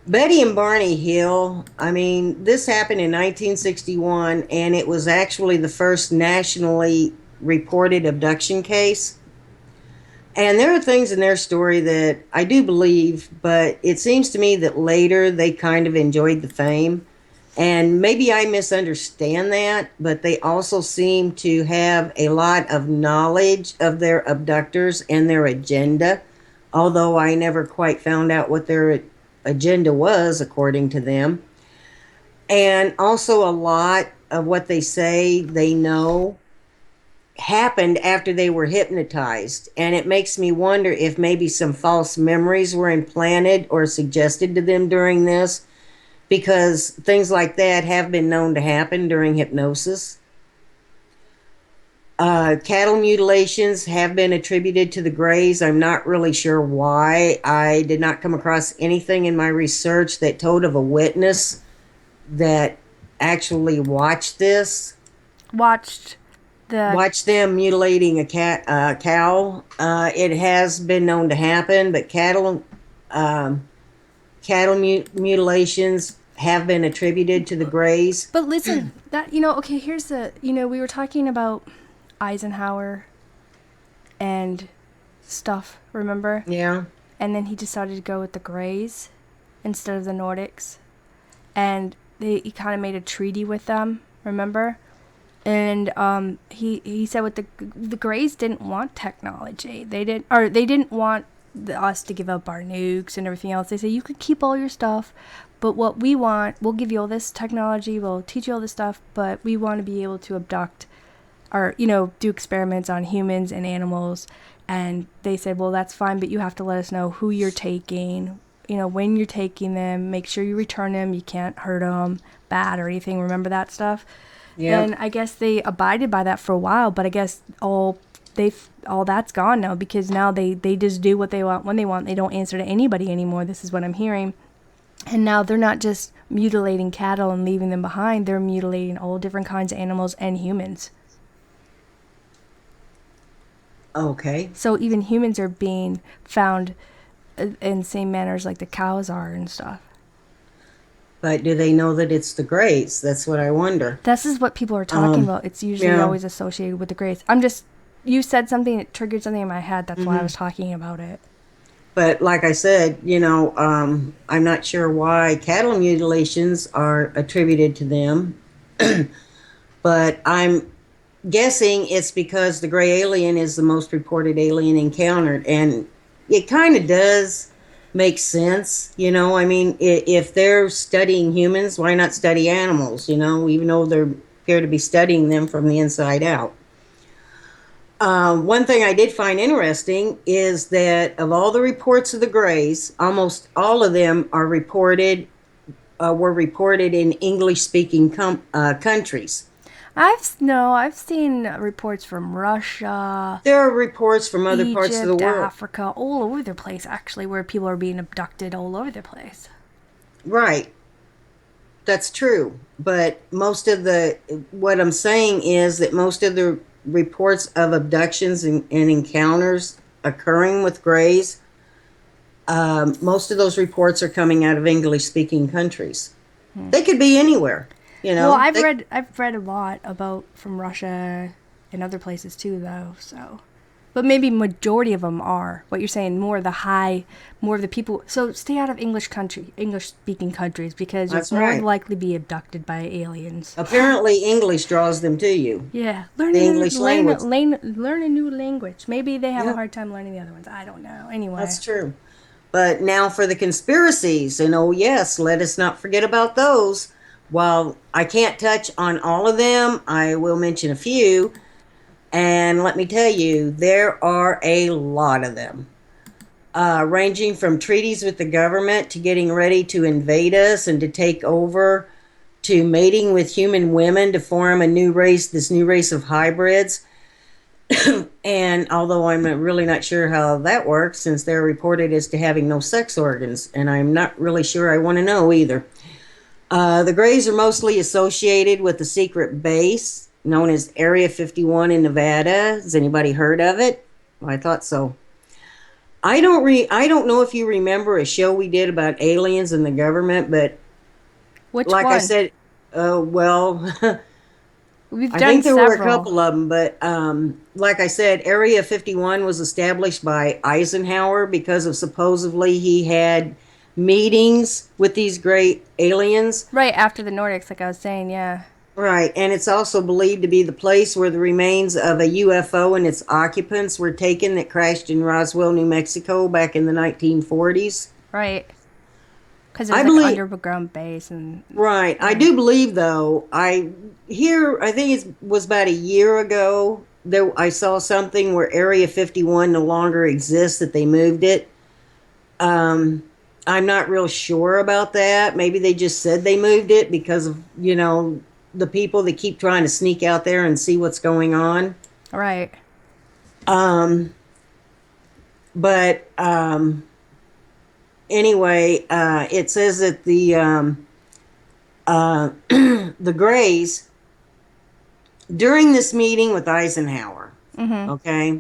Betty and Barney Hill, I mean, this happened in 1961, and it was actually the first nationally reported abduction case. And there are things in their story that I do believe, but it seems to me that later they kind of enjoyed the fame. And maybe I misunderstand that, but they also seem to have a lot of knowledge of their abductors and their agenda, although I never quite found out what their agenda was, according to them. And also, a lot of what they say they know happened after they were hypnotized. And it makes me wonder if maybe some false memories were implanted or suggested to them during this, because things like that have been known to happen during hypnosis. Cattle mutilations have been attributed to the Greys. I'm not really sure why. I did not come across anything in my research that told of a witness that actually watched this. Watched the Watch them mutilating a cow. It has been known to happen, but um, cattle mutilations have been attributed to the Greys. But listen, that okay, here's the we were talking about Eisenhower and stuff, remember? Yeah. And then he decided to go with the Greys instead of the Nordics. And he kind of made a treaty with them, remember? And he said what the Greys didn't want technology. They didn't want us to give up our nukes and everything else. They said you could keep all your stuff, but what we want, we'll give you all this technology, we'll teach you all this stuff, but we want to be able to abduct or do experiments on humans and animals. And they said, well, that's fine, but you have to let us know who you're taking, when you're taking them, make sure you return them, you can't hurt them bad or anything. Remember that stuff? Yeah. And I guess they abided by that for a while, but I guess all that's gone now, because now they just do what they want when they want. They don't answer to anybody anymore. This is what I'm hearing. And now they're not just mutilating cattle and leaving them behind. They're mutilating all different kinds of animals and humans. Okay. So even humans are being found in the same manners like the cows are and stuff. But do they know that it's the Greys? That's what I wonder. This is what people are talking about. It's usually always associated with the Greys. You said something, it triggered something in my head. That's why I was talking about it. But like I said, I'm not sure why cattle mutilations are attributed to them. But I'm guessing it's because the gray alien is the most reported alien encountered. And it kind of does make sense. I mean, if they're studying humans, why not study animals, even though they appear to be studying them from the inside out. One thing I did find interesting is that of all the reports of the Greys, almost all of them were reported in English-speaking countries. I've seen reports from Russia. There are reports from other Egypt, parts of the world. Africa, all over the place, actually, where people are being abducted all over the place. Right. That's true. But what I'm saying is that most of the reports of abductions and encounters occurring with Greys, most of those reports are coming out of English-speaking countries. They could be anywhere, Well, I've read a lot about from Russia and other places too, though. So, but maybe majority of them are what you're saying. More of the people. So stay out of English-speaking countries, because you're more likely to be abducted by aliens. Apparently, English draws them to you. Yeah, learn the English language. Learn a new language. Maybe they have a hard time learning the other ones. I don't know. Anyway, that's true. But now for the conspiracies, and oh yes, let us not forget about those. While I can't touch on all of them, I will mention a few. And let me tell you, there are a lot of them. Ranging from treaties with the government to getting ready to invade us and to take over, to mating with human women to form this new race of hybrids. And although I'm really not sure how that works, since they're reported as to having no sex organs, and I'm not really sure I want to know either. The Greys are mostly associated with the secret base known as Area 51 in Nevada. Has anybody heard of it? Well, I thought so. I don't know if you remember a show we did about aliens and the government, but which like one? I said, well, We've I done think there several. were a couple of them, but like I said, Area 51 was established by Eisenhower because of supposedly he had meetings with these great aliens. Right after the Nordics, like I was saying, yeah. Right, and it's also believed to be the place where the remains of a UFO and its occupants were taken that crashed in Roswell, New Mexico back in the 1940s. Right. Because I there's like believe, underground base and right, I yeah. do believe though. I think it was about a year ago there I saw something where Area 51 no longer exists, that they moved it. Um, I'm not real sure about that. Maybe they just said they moved it because of, the people that keep trying to sneak out there and see what's going on. Right. Um, but anyway, it says that the Greys, during this meeting with Eisenhower, Mm-hmm. okay,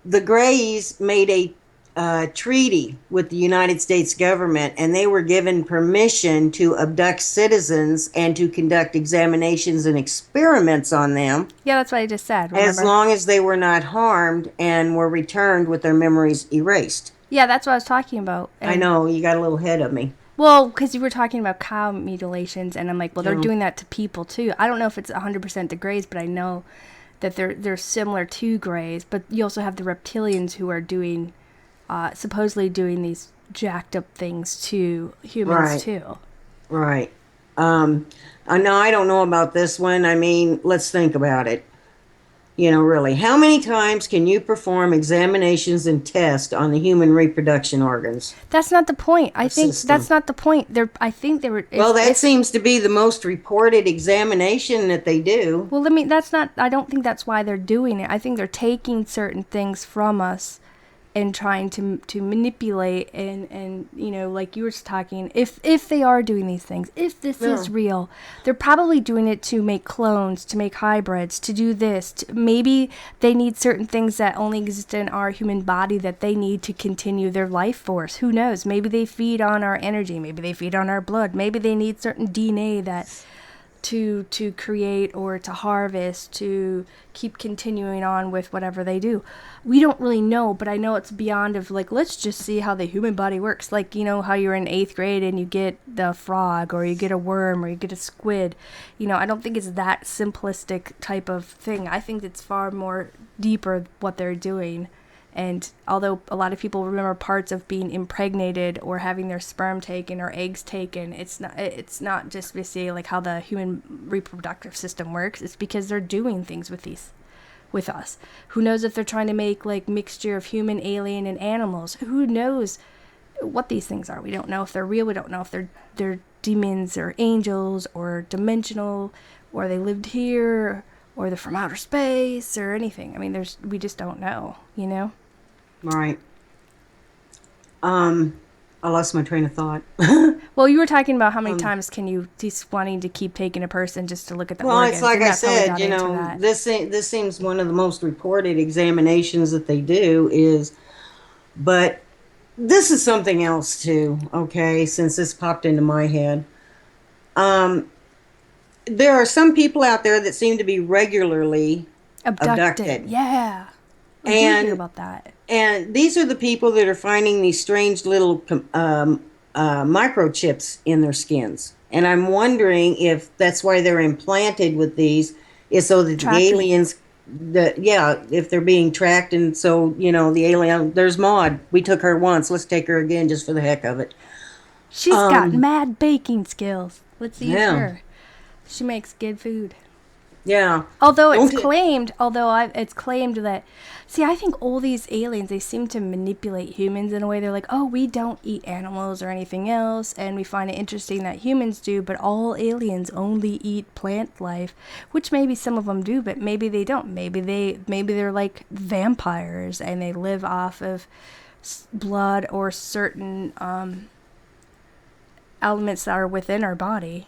the Greys made a treaty with the United States government, and they were given permission to abduct citizens and to conduct examinations and experiments on them, Yeah, that's what I just said. as Remember? long as they were not harmed and were returned with their memories erased. Yeah, that's what I was talking about. I And know you got a little ahead of me. well, because you were talking about cow mutilations, and I'm like, well, they're No. doing that to people too. I don't know if it's 100% the Greys, but I know that they're similar to Greys. But you also have the reptilians who are doing, supposedly doing these jacked up things to humans Right, too. right. Um, now I don't know about this one. I mean, let's think about it. Really, how many times can you perform examinations and tests on the human reproduction organs That's not the point. I or think that's system? not the point. I think they were. Well, that If seems to be the most reported examination that they do. well, let me. That's not. I don't think that's why they're doing it. I think they're taking certain things from us and trying to manipulate and like you were just talking, if they are doing these things, if this Yeah. is real, they're probably doing it to make clones, to make hybrids, to do this, maybe they need certain things that only exist in our human body that they need to continue their life force. Who knows, maybe they feed on our energy, maybe they feed on our blood, maybe they need certain DNA that to create or to harvest, to keep continuing on with whatever they do. We don't really know, but I know it's beyond of like, let's just see how the human body works. Like, how you're in 8th grade and you get the frog or you get a worm or you get a squid. I don't think it's that simplistic type of thing. I think it's far more deeper what they're doing. And although a lot of people remember parts of being impregnated or having their sperm taken or eggs taken, it's not just basically like how the human reproductive system works. It's because they're doing things with us. Who knows if they're trying to make like mixture of human, alien, and animals? Who knows what these things are? We don't know if they're real. We don't know if they're demons or angels or dimensional, or they lived here, or they're from outer space or anything. I mean, we just don't know. Right. I lost my train of thought. Well, you were talking about how many um, times can you just wanting to keep taking a person just to look at the well, it's organs, like and I that's how we said. got into that. This seems one of the most reported examinations that they do is, but this is something else too. Okay, since this popped into my head. Um, there are some people out there that seem to be regularly Abducted, abducted, yeah, we do hear and about that. these are the people that are finding these strange little microchips in their skins. And I'm wondering if that's why they're implanted with these, is so that the Tracking. aliens, yeah, if they're being tracked, and so the alien. There's Maud. We took her once. Let's take her again just for the heck of it. She's got Um, mad baking skills. Let's use yeah, her. She makes good food. yeah. Although it's Don't it? claimed, it's claimed that, see, I think all these aliens, they seem to manipulate humans in a way. They're like, oh, we don't eat animals or anything else, and we find it interesting that humans do, but all aliens only eat plant life, which maybe some of them do, but maybe they don't. Maybe they're like vampires and they live off of blood or certain elements that are within our body.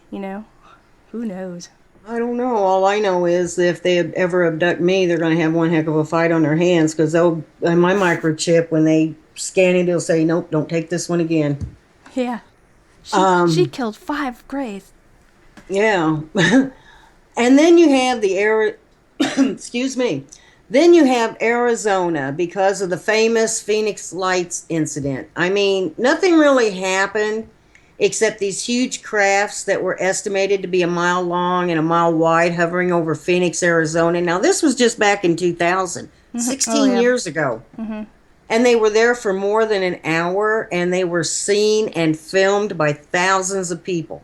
Who knows? I don't know. All I know is that if they ever abduct me, they're going to have one heck of a fight on their hands, because they'll, on my microchip, when they scan it, it'll say, nope, don't take this one again. Yeah. She Um, killed 5 Greys. yeah. And then you have the air, excuse me. Then you have Arizona because of the famous Phoenix Lights incident. I mean, nothing really happened, except these huge crafts that were estimated to be a mile long and a mile wide hovering over Phoenix, Arizona. Now, this was just back in 2000, Oh 16 yeah. years ago. And they were there for more than an hour, and they were seen and filmed by thousands of people.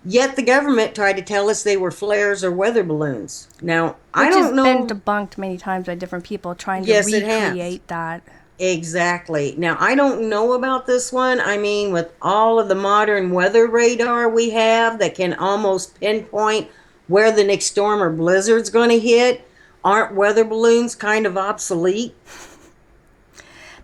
Yet the government tried to tell us they were flares or weather balloons. Now, I Which has don't been know. debunked many times by different people trying to Yes, it has. recreate that. Exactly. Now, I don't know about this one. I mean, with all of the modern weather radar we have that can almost pinpoint where the next storm or blizzard's going to hit, aren't weather balloons kind of obsolete?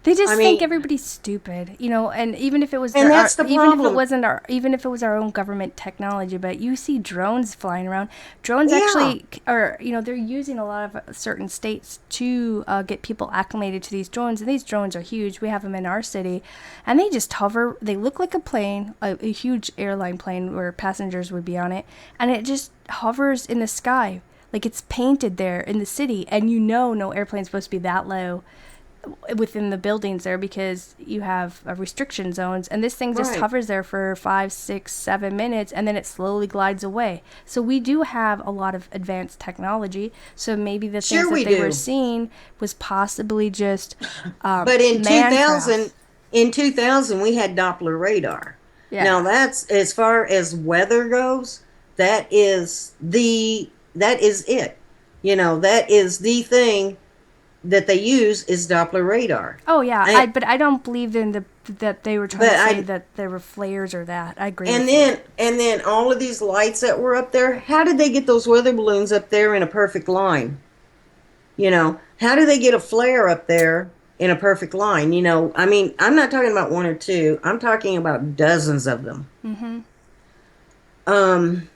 They I just think mean, everybody's stupid, you know. And even if it was and their, that's the even if it problem. wasn't our, even if it was our own government technology, but you see drones flying around. Drones Yeah, actually are, you know, they're using a lot of certain states to get people acclimated to these drones, and these drones are huge. We have them in our city, and they just hover. They look like a plane, a huge airline plane where passengers would be on it, and it just hovers in the sky. Like it's painted there in the city, and you know no airplane's supposed to be that low within the buildings there because you have restriction zones, and this thing just right. hovers there for 5, 6, 7 minutes, and then it slowly glides away. So we do have a lot of advanced technology, so maybe the things Sure that we they were do. seeing was possibly just But in mancraft. 2000, in 2000 we had Doppler radar. Now Yeah. that's as far as weather goes, that is it. You know, that is the thing that they use is Doppler radar. Oh yeah, I, but I don't believe in the that they were trying but to say I that there were flares or that. I agree with you. and then all of these lights that were up there, how did they get those weather balloons up there in a perfect line? You know, how do they get a flare up there in a perfect line? You know, I mean, I'm not talking about one or two. I'm talking about dozens of them. Um,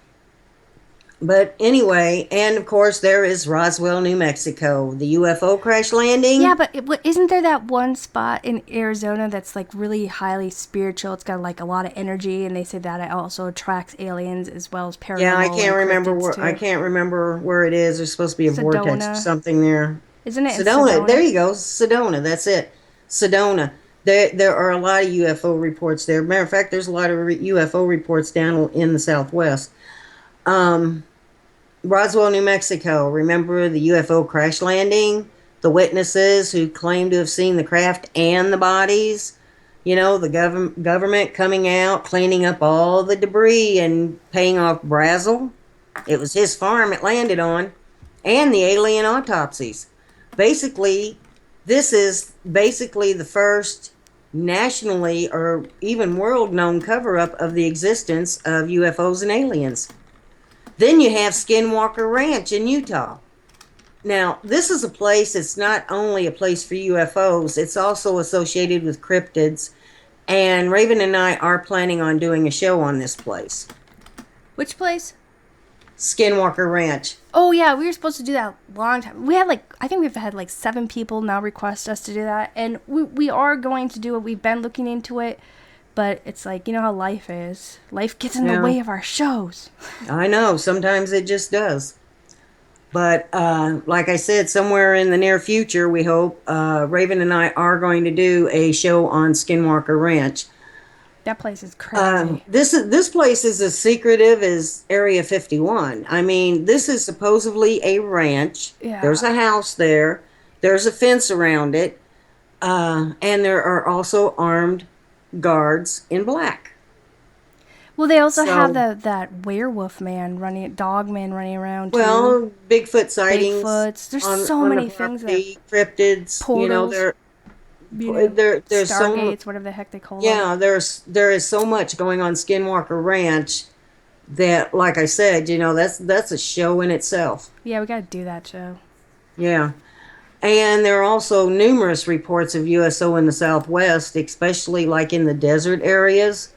but anyway, and of course there is Roswell, New Mexico, the UFO crash Yeah, landing. but isn't there that one spot in Arizona that's like really highly spiritual? It's got like a lot of energy, and they say that it also attracts aliens as well as Yeah, paranormal and cryptids I too. can't remember where it is. There's supposed to be a vortex or Sedona. something there. Isn't it in Sedona, there Sedona? you go. Sedona, that's it. Sedona. There are a lot of UFO reports there. Matter of fact, there's a lot of UFO reports down in the Southwest. Um, Roswell, New Mexico. Remember the UFO crash landing? The witnesses who claimed to have seen the craft and the bodies? You know, the government coming out, cleaning up all the debris and paying off Brazel. It was his farm it landed on. And the alien autopsies. Basically, this is basically the first nationally or even world known cover up of the existence of UFOs and aliens. Then you have Skinwalker Ranch in Utah. Now, this is a place that's not only a place for UFOs, it's also associated with cryptids. And Raven and I are planning on doing a show on this place, Which place? Skinwalker Ranch. Oh yeah, we were supposed to do that a long time. We had like I think we've had like 7 people now request us to do that, and we are going to do it. We've been looking into it, but it's like you know how life is. Life gets in the Yeah, way of our shows. I know. Sometimes it just does. But like I said, somewhere in the near future, we hope Raven and I are going to do a show on Skinwalker Ranch. That place is crazy. This place is as secretive as Area 51. I mean, this is supposedly a ranch. There's Yeah. a house there. There's a fence around it, and there are also armed guards in black. Well, they also have So, that werewolf man running, dog man running around too. well, Bigfoot sightings Bigfoots. There's so on the many things that property, cryptids. You know, portals, you know, there's so stargates, whatever the heck they call them. yeah, there is so much going on Skinwalker Ranch that, like I said, you know, that's a show in itself. Yeah, we gotta do that show. Yeah. And there are also numerous reports of USO in the Southwest, especially like in the desert areas.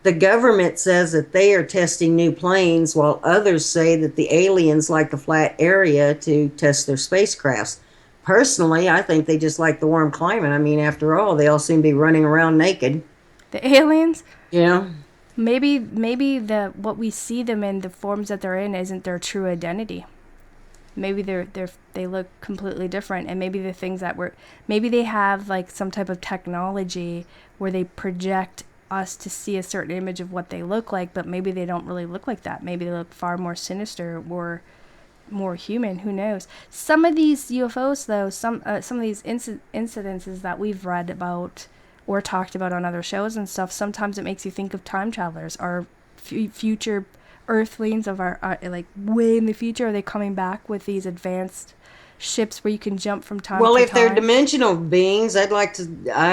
The government says that they are testing new planes, while others say that the aliens like the flat area to test their spacecrafts. Personally, I think they just like the warm climate. I mean, after all, they all seem to be running around naked. The aliens. You know? Maybe the what we see them in, the forms that they're in, isn't their true identity. Maybe they look completely different, and maybe they have like some type of technology where they project us to see a certain image of what they look like, but maybe they don't really look like that. Maybe they look far more sinister or more human. Who knows? Some of these UFOs, though, some of these incidences that we've read about or talked about on other shows and stuff, sometimes it makes you think of time travelers or future Earthlings of our like way in the future. Are they coming back with these advanced ships where you can jump from time Well, to if they're time? dimensional beings, I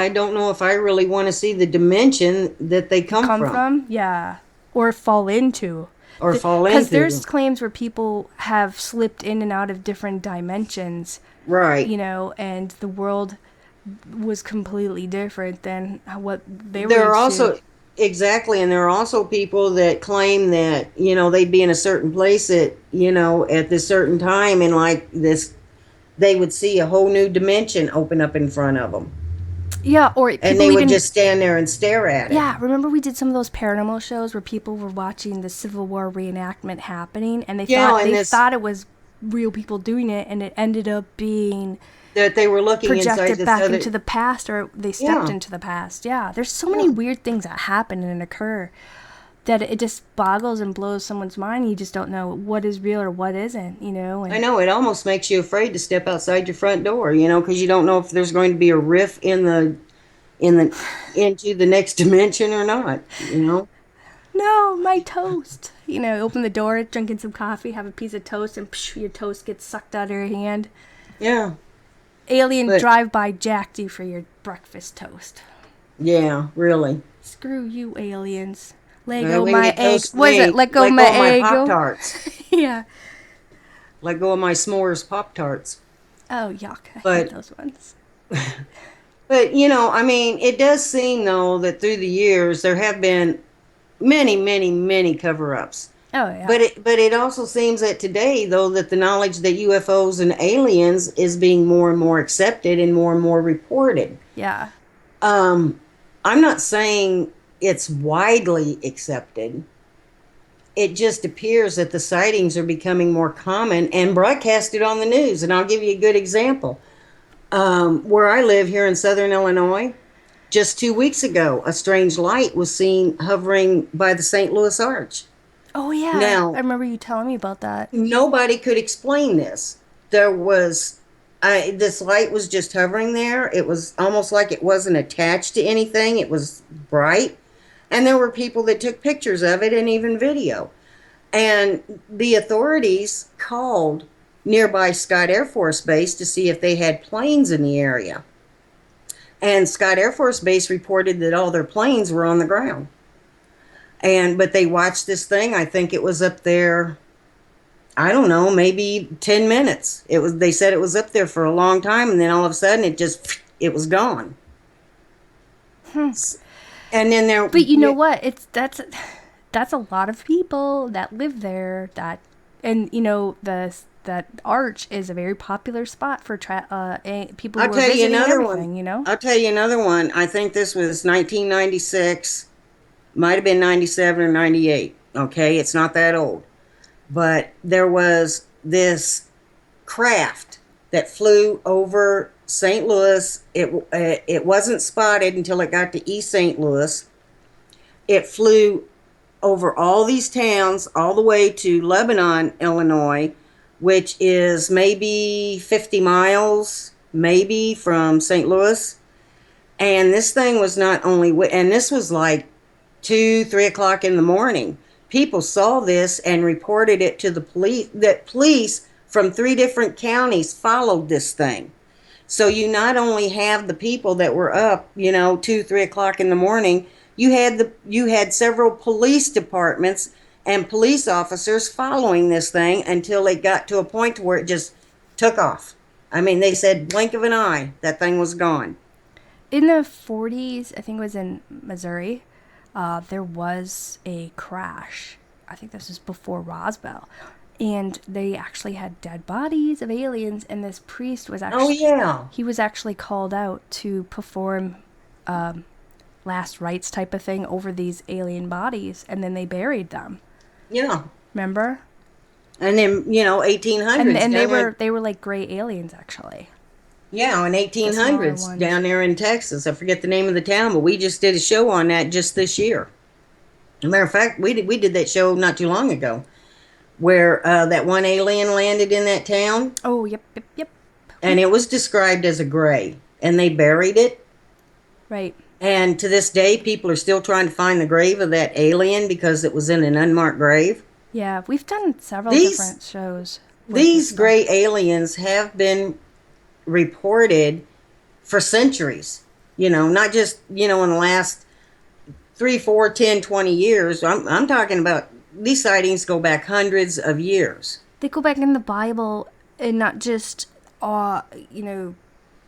don't know if I really want to see the dimension that they come Come from from? Yeah. Or fall into. or fall Because there's into. claims where people have slipped in and out of different dimensions, Right. and the world was completely different than what they were There are used to. also, exactly, and there are also people that claim that, they'd be in a certain place at this certain time, and like this, they would see a whole new dimension open up in front of them. Yeah, or And people they would even. just stand there and stare at it. Yeah, remember we did some of those paranormal shows where people were watching the Civil War reenactment happening, and they Yeah, thought and they this, thought it was real people doing it, and it ended up being that they were looking inside projected this back other, into the past, or they stepped yeah, into the past. Yeah, there's so many yeah. weird things that happen and occur that it just boggles and blows someone's mind. You just don't know what is real or what isn't, I and know it almost makes you afraid to step outside your front door, because you don't know if there's going to be a rift in the into the next dimension or not. no, my toast. Open the door, drinking some coffee, have a piece of toast, and psh, your toast gets sucked out of your hand. Yeah, Alien but drive-by jacked you for your breakfast toast. yeah, really. Screw you, aliens. I Lego wouldn't my get egg. toast Was it me. let go Let my go of my Pop egg? Tarts. Yeah. Let go of my s'mores Pop Tarts. Oh, yuck. I hate But those ones. I mean, it does seem though that through the years there have been many, many, many cover-ups. Oh, yeah. But it also seems that today though that the knowledge that UFOs and aliens is being more and more accepted and more reported. Yeah. Um, I'm not saying it's widely accepted. It just appears that the sightings are becoming more common and broadcasted on the news. And I'll give you a good example. Where I live here in southern Illinois, just 2 weeks ago, a strange light was seen hovering by the St. Louis Arch. Oh, yeah. I Now, remember you telling me about that. nobody could explain this. This light was just hovering there. It was almost like it wasn't attached to anything. It was bright. And there were people that took pictures of it and even video. And the authorities called nearby Scott Air Force Base to see if they had planes in the area. And Scott Air Force Base reported that all their planes were on the ground. But they watched this thing. I think it was up there, I don't know, maybe 10 minutes. They said it was up there for a long time, and then all of a sudden it was gone. And then there But you know what? That's a lot of people that live there. And that arch is a very popular spot for people I'll who are tell you visiting another everything. one. I'll tell you another one. I think this was 1996, might have been 97 or 98. Okay, it's not that old. But there was this craft that flew over St. Louis. It wasn't spotted until it got to East St. Louis. It flew over all these towns all the way to Lebanon, Illinois, which is maybe 50 miles, maybe from St. Louis. And this thing was not only, and this was like 2, 3 o'clock in the morning. People saw this and reported it to the police. That police from 3 different counties followed this thing. So you not only have the people that were up, 2, 3 o'clock in the morning. You had several police departments and police officers following this thing until it got to a point where it just took off. I mean, they said blink of an eye, that thing was gone. In the 40s, I think it was in Missouri, there was a crash. I think this was before Roswell. And they actually had dead bodies of aliens, and this priest was Oh actually, yeah, he was actually called out to perform last rites type of thing over these alien bodies, and then they buried them. yeah. Remember? And then 1800s. And down there. they were like gray aliens actually. Yeah, in the smaller 1800s ones. down there in Texas. I forget the name of the town, but we just did a show on that just this year. As a matter of fact, we did that show not too long ago, where that one alien landed in that town, Oh, yep, yep, yep. and it was described as a gray, and they buried it. Right. And to this day, people are still trying to find the grave of that alien because it was in an unmarked grave. Yeah, we've done several These different shows with this these stuff. gray aliens have been reported for centuries. Not just in the last 3, 4, 10, 20 years. I'm talking about these sightings go back hundreds of years. They go back in the Bible, and not just, you know,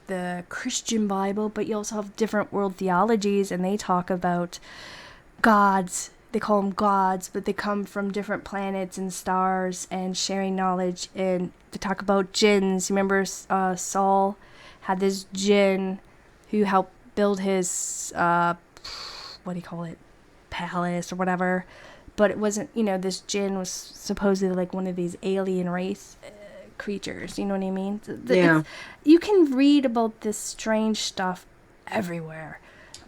the Christian Bible, but you also have different world theologies, and they talk about gods. They call them gods, but they come from different planets and stars and sharing knowledge. And they talk about jinns. Remember, Saul had this jinn who helped build his, what do you call it, palace or whatever. But it wasn't, this jinn was supposedly like one of these alien race creatures. You know what I mean? Yeah. You can read about this strange stuff everywhere,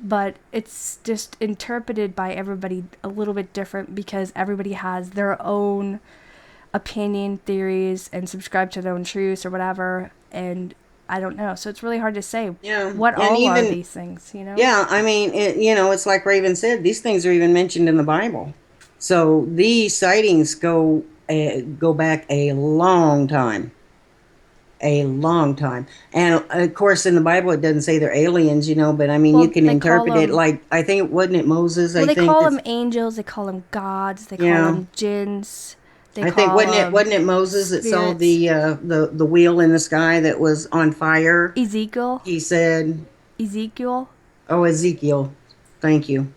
but it's just interpreted by everybody a little bit different because everybody has their own opinion, theories, and subscribe to their own truths or whatever. And I don't know. So it's really hard to say Yeah. what And all are even, these things, yeah, I mean, it's like Raven said, these things are even mentioned in the Bible. So these sightings go back a long time. And of course, in the Bible, it doesn't say they're aliens, but I mean, you Well, can they call interpret it them. like, I think, wasn't it Moses? Well, I they think call them that's, angels. They call them gods. They call yeah. them jinns. They I think call wasn't them it Moses that saw spirits. the wheel in the sky that was on fire? Ezekiel. He said, Ezekiel. "Oh, Ezekiel, thank you."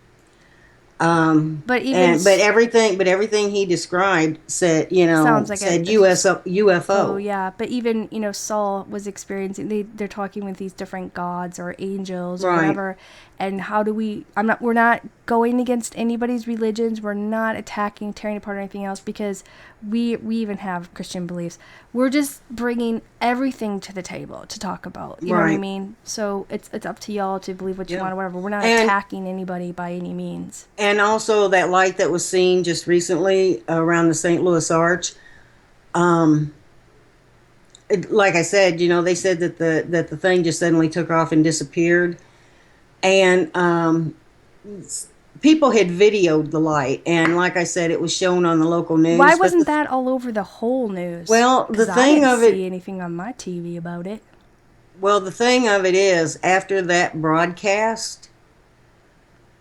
But even But everything he described said, sounds like said a Oh UFO. yeah, but even Saul was experiencing. They're talking with these different gods or angels or Right. whatever. And how do we? We're not going against anybody's religions. We're not attacking, tearing apart or anything else because we even have Christian beliefs. We're just bringing everything to the table to talk about. You know what I Right. mean? So it's up to y'all to believe what you Yeah. want or whatever. We're not And attacking anybody by any means. and also that light that was seen just recently around the St. Louis Arch. Um, like I said, they said that the thing just suddenly took off and disappeared, and people had videoed the light, and like I said, it was shown on the local Why news. But wasn't that all over the whole news? well, the Because I thing didn't of see it, anything on my TV about it. the thing of it is, after that broadcast,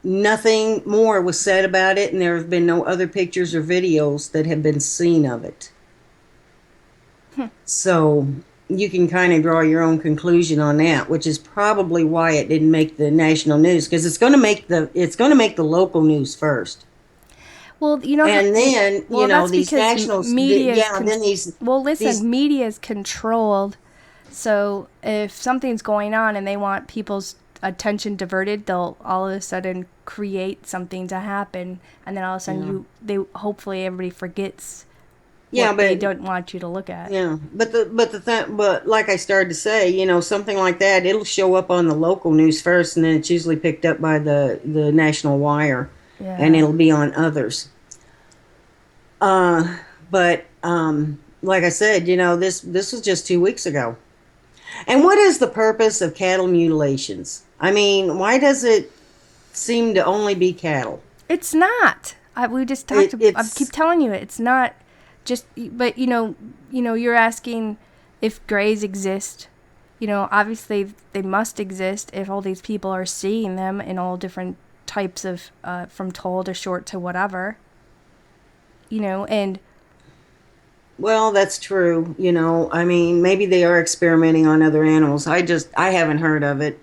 nothing more was said about it, and there have been no other pictures or videos that have been seen of it. So you can kind of draw your own conclusion on that, which is probably why it didn't make the national news, because it's going to make the local news first, Well, and then that's these because nationals, media is. yeah, then Well, these listen, media is controlled. So if something's going on and they want people's attention diverted, they'll all of a sudden create something to happen, and then all of a sudden yeah. they hopefully everybody forgets Yeah, what they but don't want you to look at. yeah, but like I started to say, something like that, it'll show up on the local news first, and then it's usually picked up by the national wire, and Yeah. it'll be on others. But like I said, this was just 2 weeks ago. And what is the purpose of cattle mutilations? I mean, why does it seem to only be cattle? It's not. We just talked. It, I keep it's telling you, it's not. Just, but you're asking if grays exist. Obviously they must exist if all these people are seeing them in all different types of, from tall to short to whatever. And Well, that's true. I mean, maybe they are experimenting on other animals. I haven't heard of it.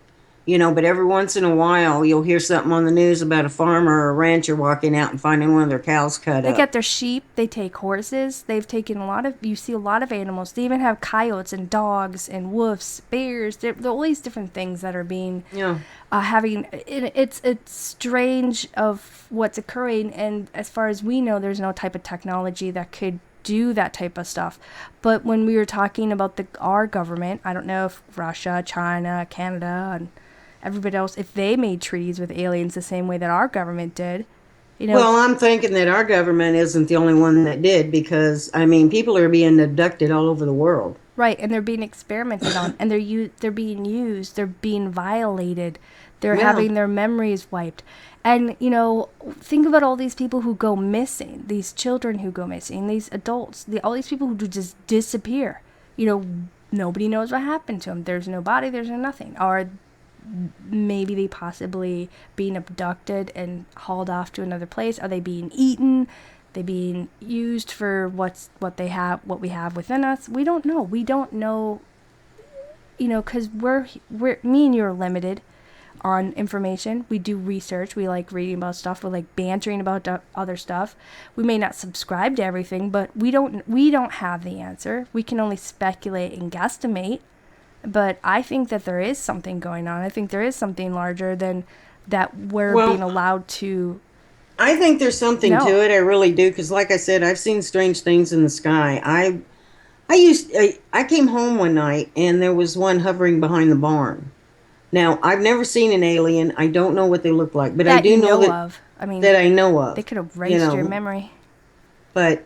But every once in a while, you'll hear something on the news about a farmer or a rancher walking out and finding one of their cows cut they up. get their sheep. They take horses. They've taken you see a lot of animals. They even have coyotes and dogs and wolves, bears. There are all these different things that are being Yeah. having. It's strange of what's occurring, and as far as we know, there's no type of technology that could do that type of stuff. But when we were talking about our government, I don't know if Russia, China, Canada, and everybody else, if they made treaties with aliens the same way that our government did, you know. Well, I'm thinking that our government isn't the only one that did, because I mean, people are being abducted all over the world. Right, and they're being experimented on, and they're being used, they're being violated, they're Yeah. having their memories wiped. And, you know, think about all these people who go missing, these children who go missing, these adults, all these people who just disappear. You know, nobody knows what happened to them. There's no body, there's no nothing. Or maybe they possibly being abducted and hauled off to another place. Are they being eaten? They being used for what we have within us? We don't know. We don't know, you know, because me and you are limited on information. We do research. We like reading about stuff. We like bantering about other stuff. We may not subscribe to everything, but we don't have the answer. We can only speculate and guesstimate. But I think that there is something going on. I think there is something larger than that we're being allowed to. I think there's something to it. I really do, because, like I said, I've seen strange things in the sky. I came home one night and there was one hovering behind the barn. Now, I've never seen an alien. I don't know what they look like, but I do know that, I mean, that I know of. They could have erased your memory. But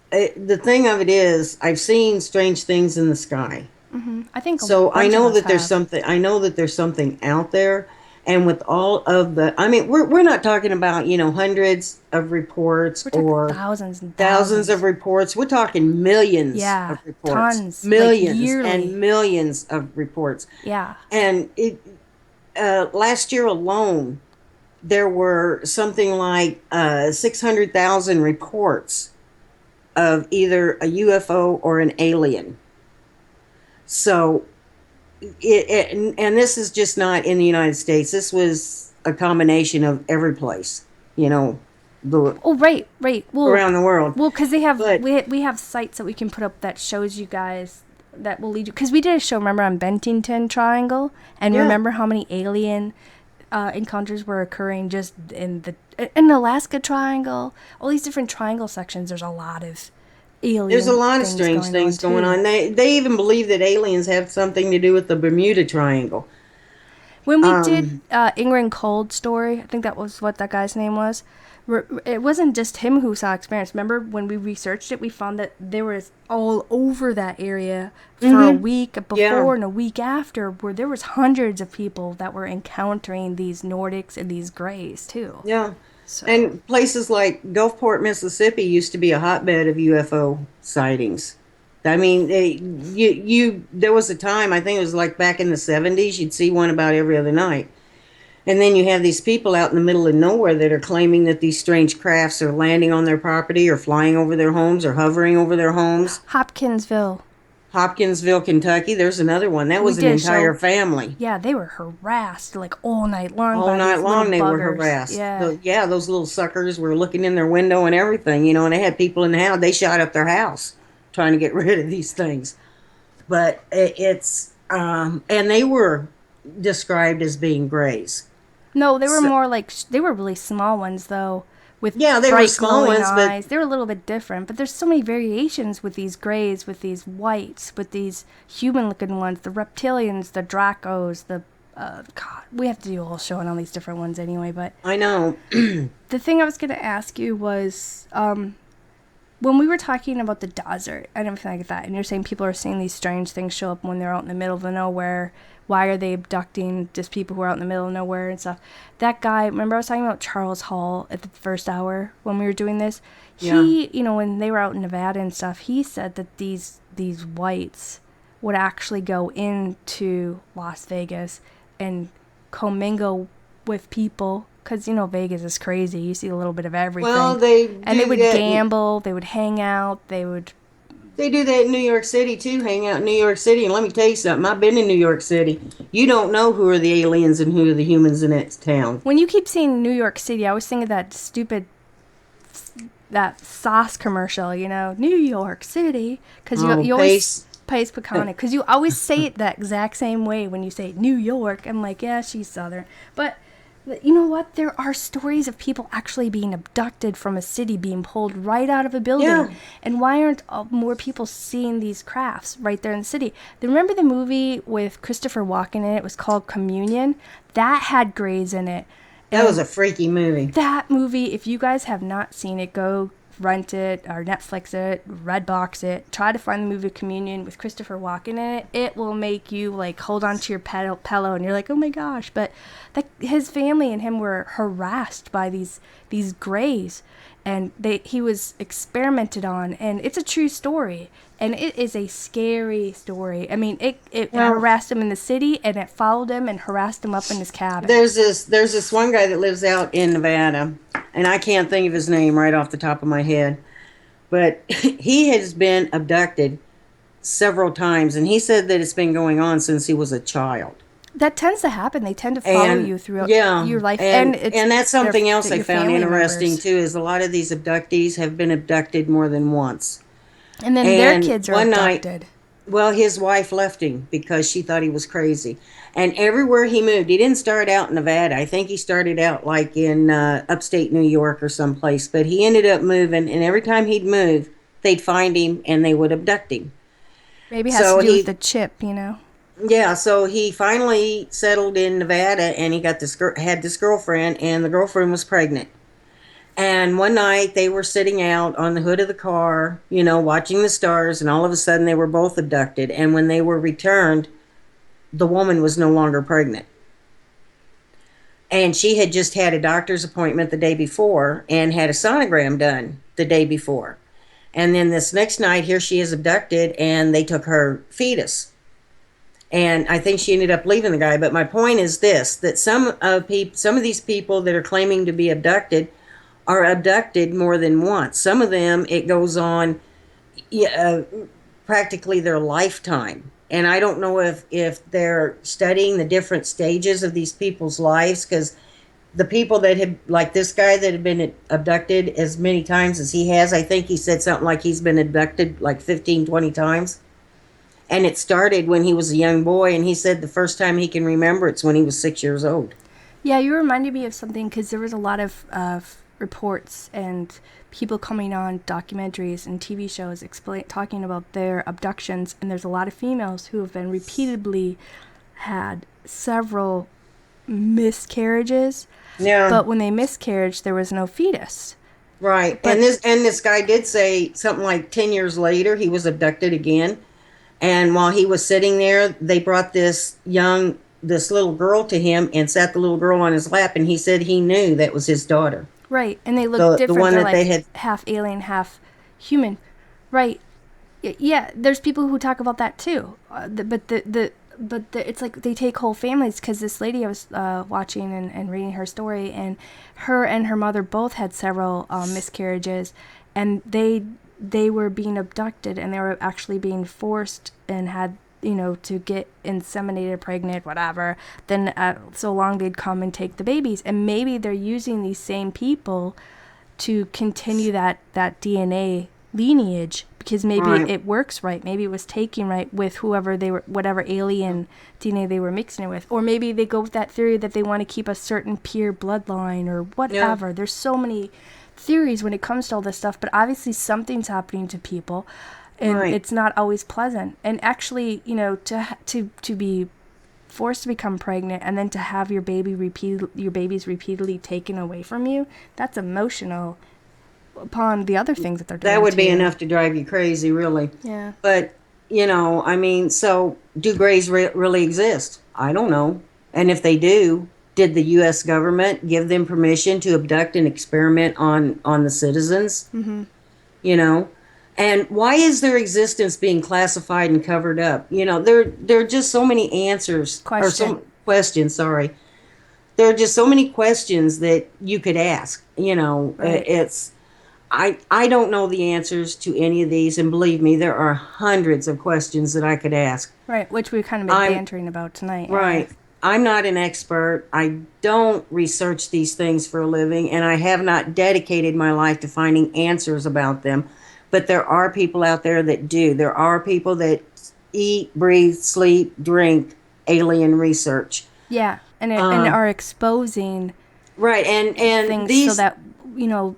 the thing of it is, I've seen strange things in the sky. Mm-hmm. I think so. I know that there's something. I know that there's something out there, and with all of the, I mean, we're not talking about, you know, hundreds of reports or thousands and thousands of reports. We're talking millions of reports, tons, millions like and millions of reports. Yeah, and last year alone, there were something like 600,000 reports of either a UFO or an alien. So, and this is just not in the United States. This was a combination of every place, you know. Right. Well, around the world. Well, because we have sites that we can put up that shows you guys, that will lead you. Because we did a show, remember, on Bentington Triangle, and remember how many alien encounters were occurring just in the Alaska Triangle, all these different triangle sections. There's a lot of alien. There's a lot of strange things going on. They even believe that aliens have something to do with the Bermuda Triangle. When we did Ingrid Cold's story, I think that was what that guy's name was. It wasn't just him who saw experience. Remember when we researched it, we found that there was all over that area for a week before and a week after, where there was hundreds of people that were encountering these Nordics and these Greys too. Yeah. So. And places like Gulfport, Mississippi used to be a hotbed of UFO sightings. I mean, there was a time, I think it was like back in the 70s, you'd see one about every other night. And then you have these people out in the middle of nowhere that are claiming that these strange crafts are landing on their property or flying over their homes or hovering over their homes. Hopkinsville, Kentucky. There's another one. That was an entire family. Yeah, they were harassed like all night long. All night long they were harassed. Yeah, those little suckers were looking in their window and everything, you know, and they had people in the house. They shot up their house trying to get rid of these things. But it's, and they were described as being Greys. No, they were more like, they were really small ones, though, with they were small ones, eyes. But they were a little bit different. But there's so many variations with these Greys, with these whites, with these human-looking ones, the reptilians, the Dracos, the, God, we have to do a whole show on all these different ones anyway, but... I know. The thing I was going to ask you was, when we were talking about the desert and everything like that, and you're saying people are seeing these strange things show up when they're out in the middle of nowhere, why are they abducting just people who are out in the middle of nowhere and stuff? That guy, remember I was talking about Charles Hall at the first hour when we were doing this? He, you know, when they were out in Nevada and stuff, he said that these whites would actually go into Las Vegas and commingle with people. Because, you know, Vegas is crazy. You see a little bit of everything. Well, they would gamble. They would hang out. They do that in New York City, too, hang out in New York City. And let me tell you something. I've been in New York City. You don't know who are the aliens and who are the humans in that town. When you keep saying New York City, I always think of that stupid, that sauce commercial, you know, New York City. Because you always, Pace Peconic. Because you always say it that exact same way when you say New York. I'm like, yeah, she's Southern. But You know what? There are stories of people actually being abducted from a city, being pulled right out of a building. Yeah. And why aren't more people seeing these crafts right there in the city? Remember the movie with Christopher Walken in it? It was called Communion. That had grays in it. That was And a freaky movie. that movie, if you guys have not seen it, go rent it or Netflix it, Redbox it. Try to find the movie Communion with Christopher Walken in it. It will make you like hold on to your pillow and you're like, oh my gosh. But his family and him were harassed by these grays, and he was experimented on, and it's a true story. And it is a scary story. I mean, it Well, harassed him in the city, and it followed him and harassed him up in his cabin. there's this one guy that lives out in Nevada, and I can't think of his name right off the top of my head, but he has been abducted several times, and he said that it's been going on since he was a child. That tends to happen. They tend to follow And you throughout yeah, your life, and it's and that's something else I your found family interesting members, too, is a lot of these abductees have been abducted more than once. and then their And kids are one night, abducted. well, his wife left him because she thought he was crazy. And everywhere he moved, he didn't start out in Nevada. I think he started out like in upstate New York or someplace. But he ended up moving, and every time he'd move, they'd find him and they would abduct him. Maybe it has to So do with he, the chip, you know. yeah, so he finally settled in Nevada, and he got had this girlfriend, and the girlfriend was pregnant. And one night they were sitting out on the hood of the car, watching the stars, and all of a sudden they were both abducted. And when they were returned, the woman was no longer pregnant. And she had just had a doctor's appointment the day before and had a sonogram done the day before. And then this next night, here she is abducted, and they took her fetus. And I think she ended up leaving the guy. But my point is this: that some of these people that are claiming to be abducted are abducted more than once. Some of them, it goes on yeah, practically their lifetime. And I don't know if they're studying the different stages of these people's lives, because the people that have, like this guy that had been abducted as many times as he has, I think he said something like he's been abducted like 15, 20 times. And it started when he was a young boy, and he said the first time he can remember it's when he was 6 years old. Yeah, you reminded me of something because there was a lot of reports and people coming on documentaries and TV shows talking about their abductions, and there's a lot of females who have been repeatedly had several miscarriages, Yeah. but when they miscarried, there was no fetus. Right. But And this guy did say something like 10 years later he was abducted again. And while he was sitting there, they brought this little girl to him and sat the little girl on his lap, and he said he knew that was his daughter. right, and they look The different. one They're that they like had. half alien, half human. Right. Yeah, there's people who talk about that too. It's like they take whole families, because this lady I was watching and reading her story, and her mother both had several miscarriages, and they were being abducted, and they were actually being forced and had to get inseminated, pregnant, whatever. Then so long they'd come and take the babies, and maybe they're using these same people to continue that DNA lineage, because maybe Right. it works right. Maybe it was taking right with whatever alien DNA they were mixing it with. Or maybe they go with that theory that they want to keep a certain pure bloodline or Yeah. whatever. There's so many theories when it comes to all this stuff, but obviously something's happening to people, and Right. it's not always pleasant. And actually, to be forced to become pregnant and then to have your babies repeatedly taken away from you, that's emotional upon the other things that they're doing That would to be you. enough to drive you crazy, really. Yeah. But, I mean, so do grays really exist? I don't know. And if they do, did the U.S. government give them permission to abduct and experiment on the citizens? Mm-hmm. You know? And why is their existence being classified and covered up? There are just so many answers, or Question. some questions, sorry. There are just so many questions that you could ask. Right. I don't know the answers to any of these, and believe me, there are hundreds of questions that I could ask. Right, which we've kind of been I'm bantering about tonight. right. I'm not an expert. I don't research these things for a living, and I have not dedicated my life to finding answers about them. But there are people out there that do. There are people that eat, breathe, sleep, drink alien research. Yeah. and are exposing right, and things so these that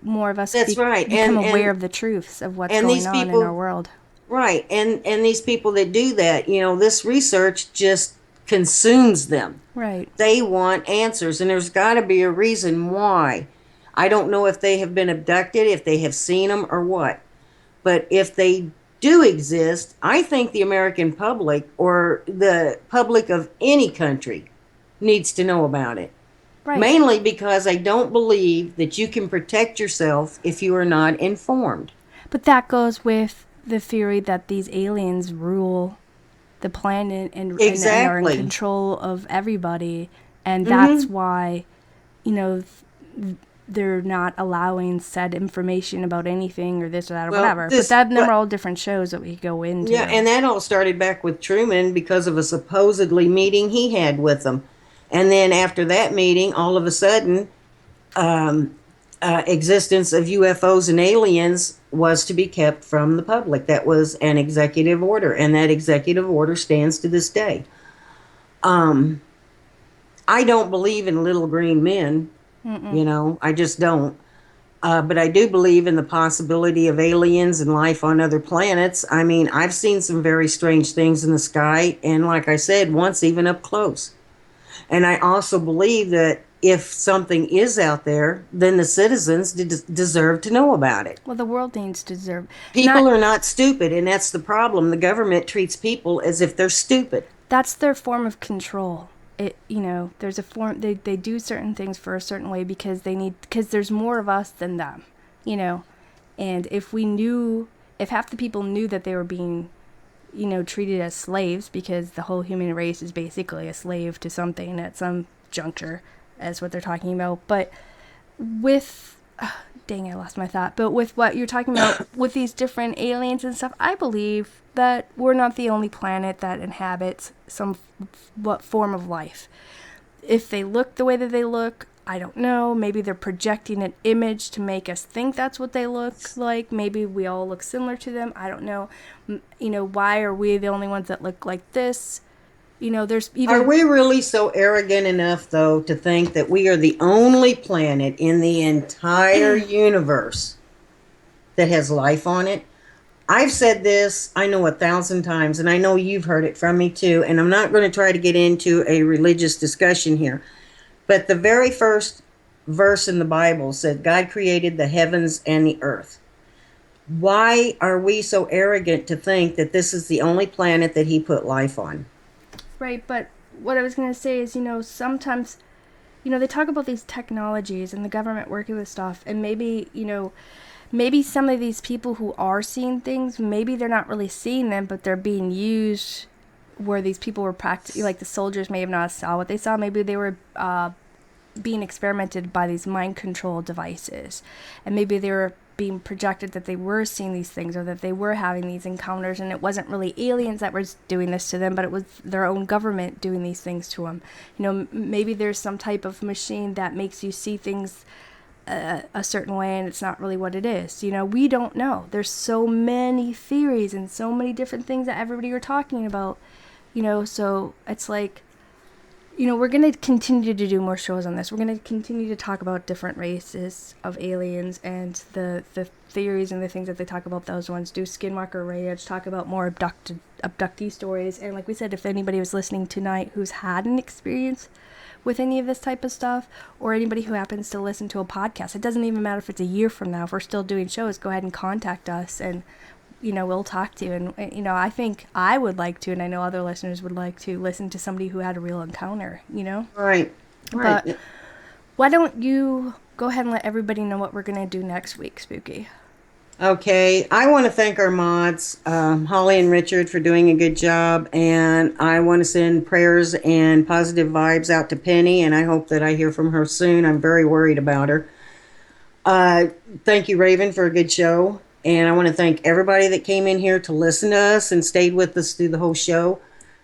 more of us that's right, become aware and of the truths of what's and these going on in our people, world. right, and these people that do that, this research just consumes them. Right. They want answers, and there's got to be a reason why. I don't know if they have been abducted, if they have seen them, or what. But if they do exist, I think the American public or the public of any country needs to know about it. Right. Mainly because I don't believe that you can protect yourself if you are not informed. But that goes with the theory that these aliens rule the planet and are in Exactly. control of everybody. And that's Mm-hmm. why, you know, they're not allowing said information about anything or this or that or Well, whatever. But this, them are but all different shows that we could go yeah, into. and that all started back with Truman because of a supposedly meeting he had with them. And then after that meeting, all of a sudden, existence of UFOs and aliens was to be kept from the public. That was an executive order, and that executive order stands to this day. Um, I don't believe in little green men, I just don't. But I do believe in the possibility of aliens and life on other planets. I mean, I've seen some very strange things in the sky, and like I said, once even up close. And I also believe that if something is out there, then the citizens deserve to know about it. Well, the world needs to deserve. People Not are not stupid, and that's the problem. The government treats people as if they're stupid. That's their form of control. There's a form they do certain things for a certain way because there's more of us than them, and if half the people knew that they were being treated as slaves, because the whole human race is basically a slave to something at some juncture, as what they're talking about. But with dang, I lost my thought. But with what you're talking about with these different aliens and stuff, I believe that we're not the only planet that inhabits what form of life. If they look the way that they look, I don't know. Maybe they're projecting an image to make us think that's what they look like. Maybe we all look similar to them. I don't know. Why are we the only ones that look like this? There's Are even we really so arrogant enough, though, to think that we are the only planet in the entire universe that has life on it? I've said this, I know 1,000 times, and I know you've heard it from me too, and I'm not going to try to get into a religious discussion here. But the very first verse in the Bible said God created the heavens and the earth. Why are we so arrogant to think that this is the only planet that he put life on? right. But what I was gonna say is, sometimes, they talk about these technologies and the government working with stuff, and maybe some of these people who are seeing things, maybe they're not really seeing them, but they're being used where these people were practicing, like the soldiers may have not saw what they saw. Maybe they were being experimented by these mind control devices, and maybe they were being projected that they were seeing these things or that they were having these encounters, and it wasn't really aliens that were doing this to them, but it was their own government doing these things to them. Maybe there's some type of machine that makes you see things a certain way, and it's not really what it is. We don't know. There's so many theories and so many different things that everybody are talking about. So it's like, we're going to continue to do more shows on this. We're going to continue to talk about different races of aliens and the theories and the things that they talk about. Those ones do Skinwalker Ranch, talk about more abductee stories. And like we said, if anybody was listening tonight who's had an experience with any of this type of stuff, or anybody who happens to listen to a podcast, it doesn't even matter if it's a year from now, if we're still doing shows, go ahead and contact us, and we'll talk to you. And I think I would like to, and I know other listeners would like to listen to somebody who had a real encounter. Right. But why don't you go ahead and let everybody know what we're going to do next week, Spooky? Okay, I want to thank our mods, Holly and Richard, for doing a good job, and I want to send prayers and positive vibes out to Penny, and I hope that I hear from her soon. I'm very worried about her. Thank you, Raven, for a good show, and I want to thank everybody that came in here to listen to us and stayed with us through the whole show.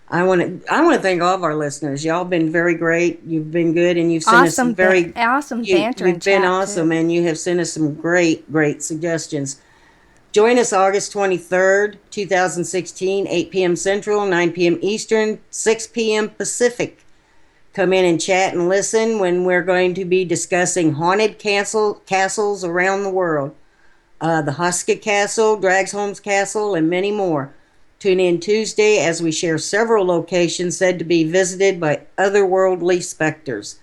I want to thank all of our listeners. Y'all been very great. You've been good, and you've sent us some very awesome banter. You've been awesome, too. and you have sent us some great suggestions. Join us August 23rd, 2016, 8 p.m. Central, 9 p.m. Eastern, 6 p.m. Pacific. come in and chat and listen when we're going to be discussing haunted castles around the world. The Hoska Castle, Dragsholm's Castle, and many more. Tune in Tuesday as we share several locations said to be visited by otherworldly specters.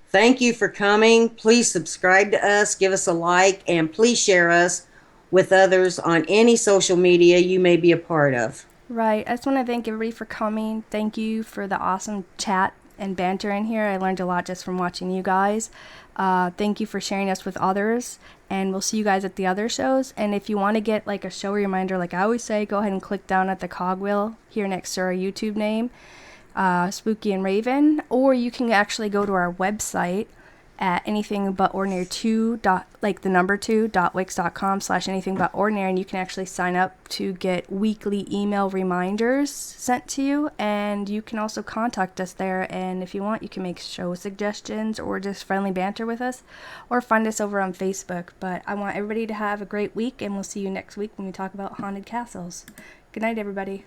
Thank you for coming. Please subscribe to us, give us a like, and please share us with others on any social media you may be a part of. Right. I just want to thank everybody for coming. Thank you for the awesome chat and banter in here. I learned a lot just from watching you guys. Thank you for sharing us with others, and we'll see you guys at the other shows. And if you want to get like a show reminder, like I always say, go ahead and click down at the cogwheel here next to our YouTube name, Spooky and Raven, or you can actually go to our website at anythingbutordinary2 like the number 2.wix.com/anythingbutordinary, and you can actually sign up to get weekly email reminders sent to you, and you can also contact us there, and if you want you can make show suggestions or just friendly banter with us, or find us over on Facebook. But I want everybody to have a great week, and we'll see you next week when we talk about haunted castles. Good night, everybody.